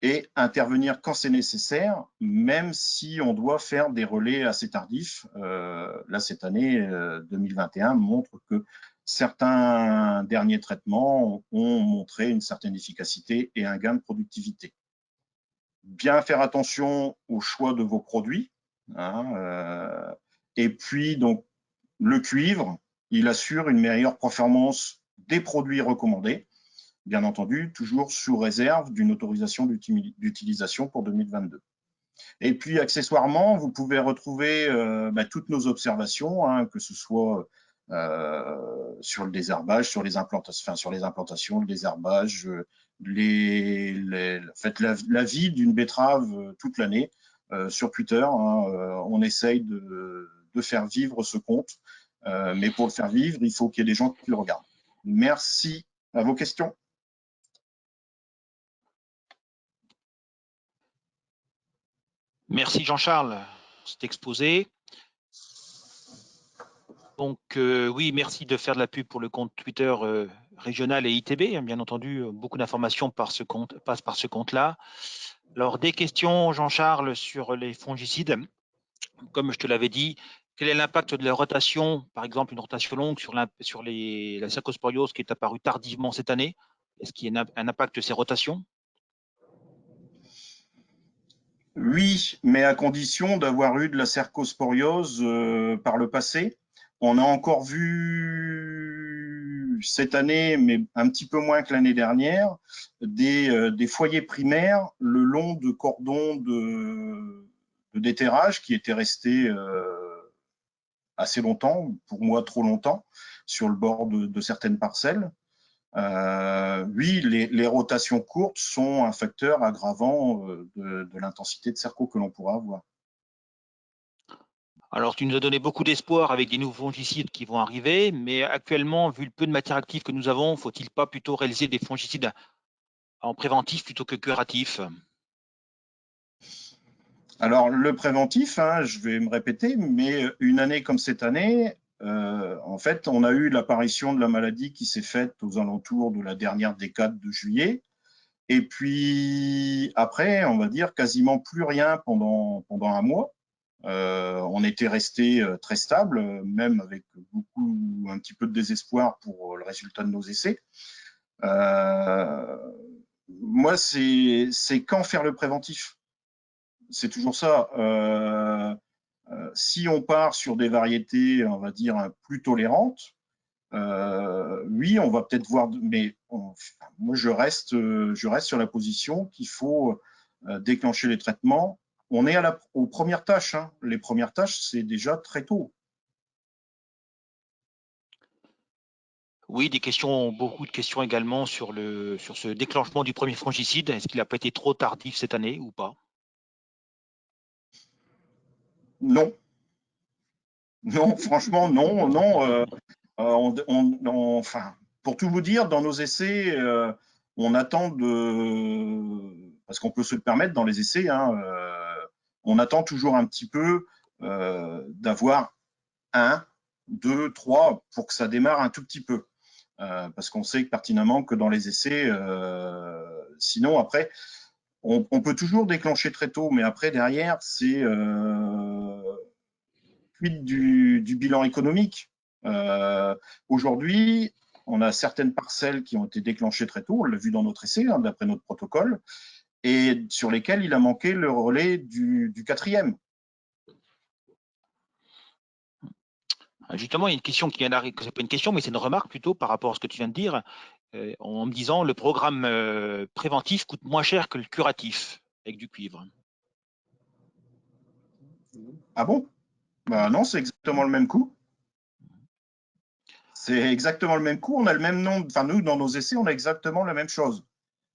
Et intervenir quand c'est nécessaire, même si on doit faire des relais assez tardifs. Là, cette année 2021 montre que certains derniers traitements ont montré une certaine efficacité et un gain de productivité. Bien faire attention au choix de vos produits. Hein, et puis, donc, le cuivre, il assure une meilleure performance des produits recommandés. Bien entendu, toujours sous réserve d'une autorisation d'utilisation pour 2022. Et puis, accessoirement, vous pouvez retrouver toutes nos observations, hein, que ce soit sur le désherbage, sur les implantations, le désherbage, la vie d'une betterave toute l'année sur Twitter. Hein, on essaye de faire vivre ce compte, mais pour le faire vivre, il faut qu'il y ait des gens qui le regardent. Merci. À vos questions. Merci Jean-Charles, cet exposé. Donc oui, merci de faire de la pub pour le compte Twitter régional et ITB. Bien entendu, beaucoup d'informations passent par ce compte-là. Alors, des questions, Jean-Charles, sur les fongicides. Comme je te l'avais dit, quel est l'impact de la rotation, par exemple une rotation longue sur la cercosporiose qui est apparue tardivement cette année? Est-ce qu'il y a un impact de ces rotations? Oui, mais à condition d'avoir eu de la cercosporiose par le passé. On a encore vu cette année, mais un petit peu moins que l'année dernière, des foyers primaires le long de cordons de déterrage qui étaient restés assez longtemps, pour moi trop longtemps, sur le bord de certaines parcelles. Oui, les rotations courtes sont un facteur aggravant de l'intensité de cerco que l'on pourra avoir. Alors, tu nous as donné beaucoup d'espoir avec des nouveaux fongicides qui vont arriver, mais actuellement, vu le peu de matière active que nous avons, faut-il pas plutôt réaliser des fongicides en préventif plutôt que curatif? Alors, le préventif, hein, je vais me répéter, mais une année comme cette année, en fait, on a eu l'apparition de la maladie qui s'est faite aux alentours de la dernière décade de juillet. Et puis après, on va dire quasiment plus rien pendant un mois. On était resté très stable, même avec un petit peu de désespoir pour le résultat de nos essais. Moi, c'est quand faire le préventif. C'est toujours ça. Si on part sur des variétés, on va dire, plus tolérantes, oui, on va peut-être voir, mais moi, je reste sur la position qu'il faut déclencher les traitements. On est aux premières tâches. Hein. Les premières tâches, c'est déjà très tôt. Oui, beaucoup de questions également sur ce déclenchement du premier fongicide. Est-ce qu'il n'a pas été trop tardif cette année ou pas? Non. Non, franchement, non. Non. Enfin, pour tout vous dire, dans nos essais, on attend parce qu'on peut se le permettre dans les essais, hein, on attend toujours un petit peu d'avoir 1, 2, 3 pour que ça démarre un tout petit peu. Parce qu'on sait pertinemment que dans les essais, sinon après, on peut toujours déclencher très tôt, mais après derrière, c'est du bilan économique. Aujourd'hui, on a certaines parcelles qui ont été déclenchées très tôt, on l'a vu dans notre essai, hein, d'après notre protocole, et sur lesquelles il a manqué le relais du 4e. Justement, il y a une question qui vient d'arriver, c'est pas une question, mais c'est une remarque plutôt par rapport à ce que tu viens de dire, en me disant le programme préventif coûte moins cher que le curatif avec du cuivre. Ah bon? Bah non, c'est exactement le même coût. C'est exactement le même coût. On a le même nombre. Enfin, nous, dans nos essais, on a exactement la même chose.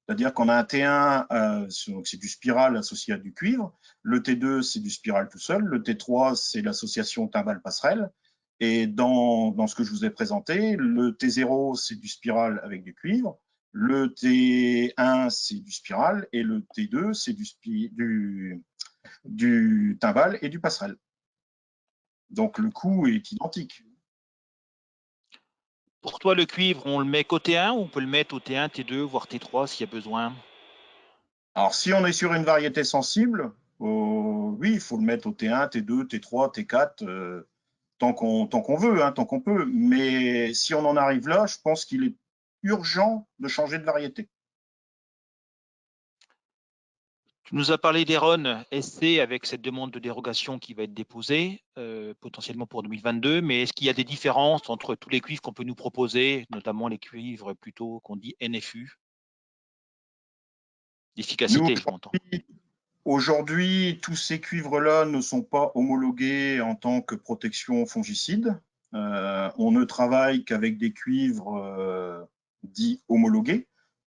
C'est-à-dire qu'on a un T1, donc c'est du spiral associé à du cuivre. Le T2, c'est du spiral tout seul. Le T3, c'est l'association timbal-passerelle. Et dans ce que je vous ai présenté, le T0, c'est du spiral avec du cuivre. Le T1, c'est du spiral. Et le T2, c'est du timbal et du passerelle. Donc, le coût est identique. Pour toi, le cuivre, on le met qu'au T1 ou on peut le mettre au T1, T2, voire T3 s'il y a besoin? Alors, si on est sur une variété sensible, oui, il faut le mettre au T1, T2, T3, T4, tant qu'on veut, hein, tant qu'on peut. Mais si on en arrive là, je pense qu'il est urgent de changer de variété. Tu nous as parlé d'Eron SC avec cette demande de dérogation qui va être déposée potentiellement pour 2022, mais est-ce qu'il y a des différences entre tous les cuivres qu'on peut nous proposer, notamment les cuivres plutôt qu'on dit NFU? D'efficacité, je m'entends. Aujourd'hui, tous ces cuivres-là ne sont pas homologués en tant que protection fongicide. On ne travaille qu'avec des cuivres dits homologués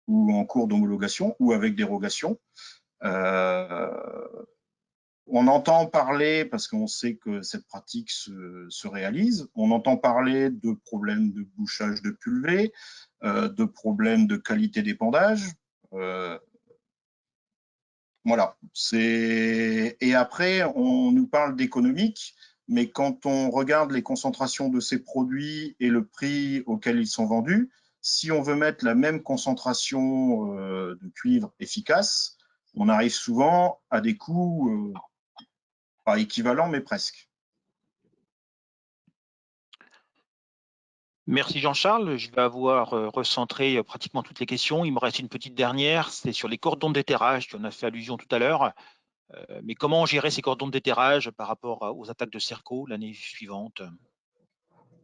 ou en cours d'homologation ou avec dérogation. On entend parler, parce qu'on sait que cette pratique se réalise, on entend parler de problèmes de bouchage de pulvée, de problèmes de qualité d'épandage. Voilà. Et après, on nous parle d'économique, mais quand on regarde les concentrations de ces produits et le prix auquel ils sont vendus, si on veut mettre la même concentration de cuivre efficace, on arrive souvent à des coûts pas équivalents, mais presque. Merci Jean-Charles. Je vais avoir recentré pratiquement toutes les questions. Il me reste une petite dernière, c'est sur les cordons d'éterrage. Tu en as fait allusion tout à l'heure. Mais comment gérer ces cordons d'éterrage par rapport aux attaques de cerco l'année suivante?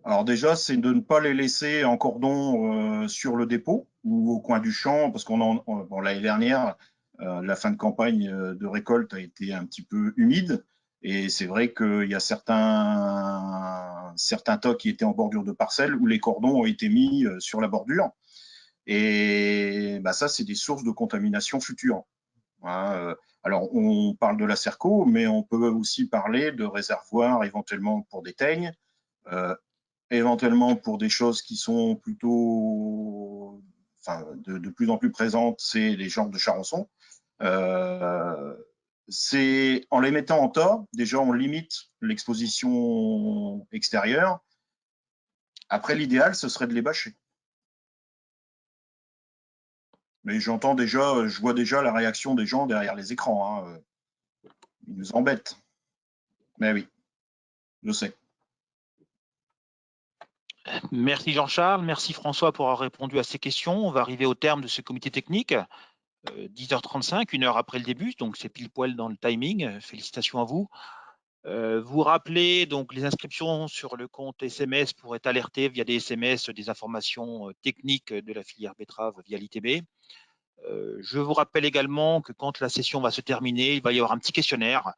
Alors déjà, c'est de ne pas les laisser en cordon sur le dépôt ou au coin du champ, parce bon, l'année dernière, la fin de campagne de récolte a été un petit peu humide. Et c'est vrai qu'il y a certains tas qui étaient en bordure de parcelles où les cordons ont été mis sur la bordure. Et bah, ça, c'est des sources de contamination futures. Hein. Alors, on parle de la cerco, mais on peut aussi parler de réservoirs éventuellement pour des teignes, éventuellement pour des choses qui sont plutôt, enfin, de plus en plus présentes, c'est les genres de charançons. c'est en les mettant en tas, déjà on limite l'exposition extérieure. Après, l'idéal, ce serait de les bâcher. Mais j'entends déjà, je vois déjà la réaction des gens derrière les écrans. Hein. Ils nous embêtent. Mais oui, je sais. Merci Jean-Charles, merci François pour avoir répondu à ces questions. On va arriver au terme de ce comité technique. 10h35, 1 heure après le début, donc c'est pile poil dans le timing. Félicitations à vous. Vous rappelez donc les inscriptions sur le compte SMS pour être alerté via des SMS des informations techniques de la filière betterave via l'ITB. Je vous rappelle également que quand la session va se terminer, il va y avoir un petit questionnaire.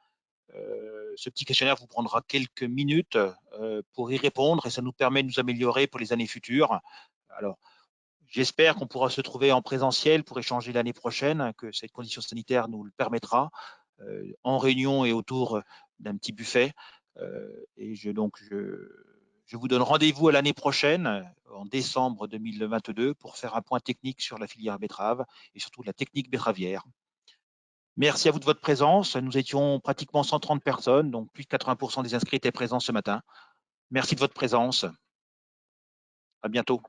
Ce petit questionnaire vous prendra quelques minutes pour y répondre et ça nous permet de nous améliorer pour les années futures. Alors, j'espère qu'on pourra se trouver en présentiel pour échanger l'année prochaine, que cette condition sanitaire nous le permettra, en réunion et autour d'un petit buffet. Et je vous donne rendez-vous à l'année prochaine, en décembre 2022, pour faire un point technique sur la filière betterave et surtout la technique betteravière. Merci à vous de votre présence. Nous étions pratiquement 130 personnes, donc plus de 80% des inscrits étaient présents ce matin. Merci de votre présence. À bientôt.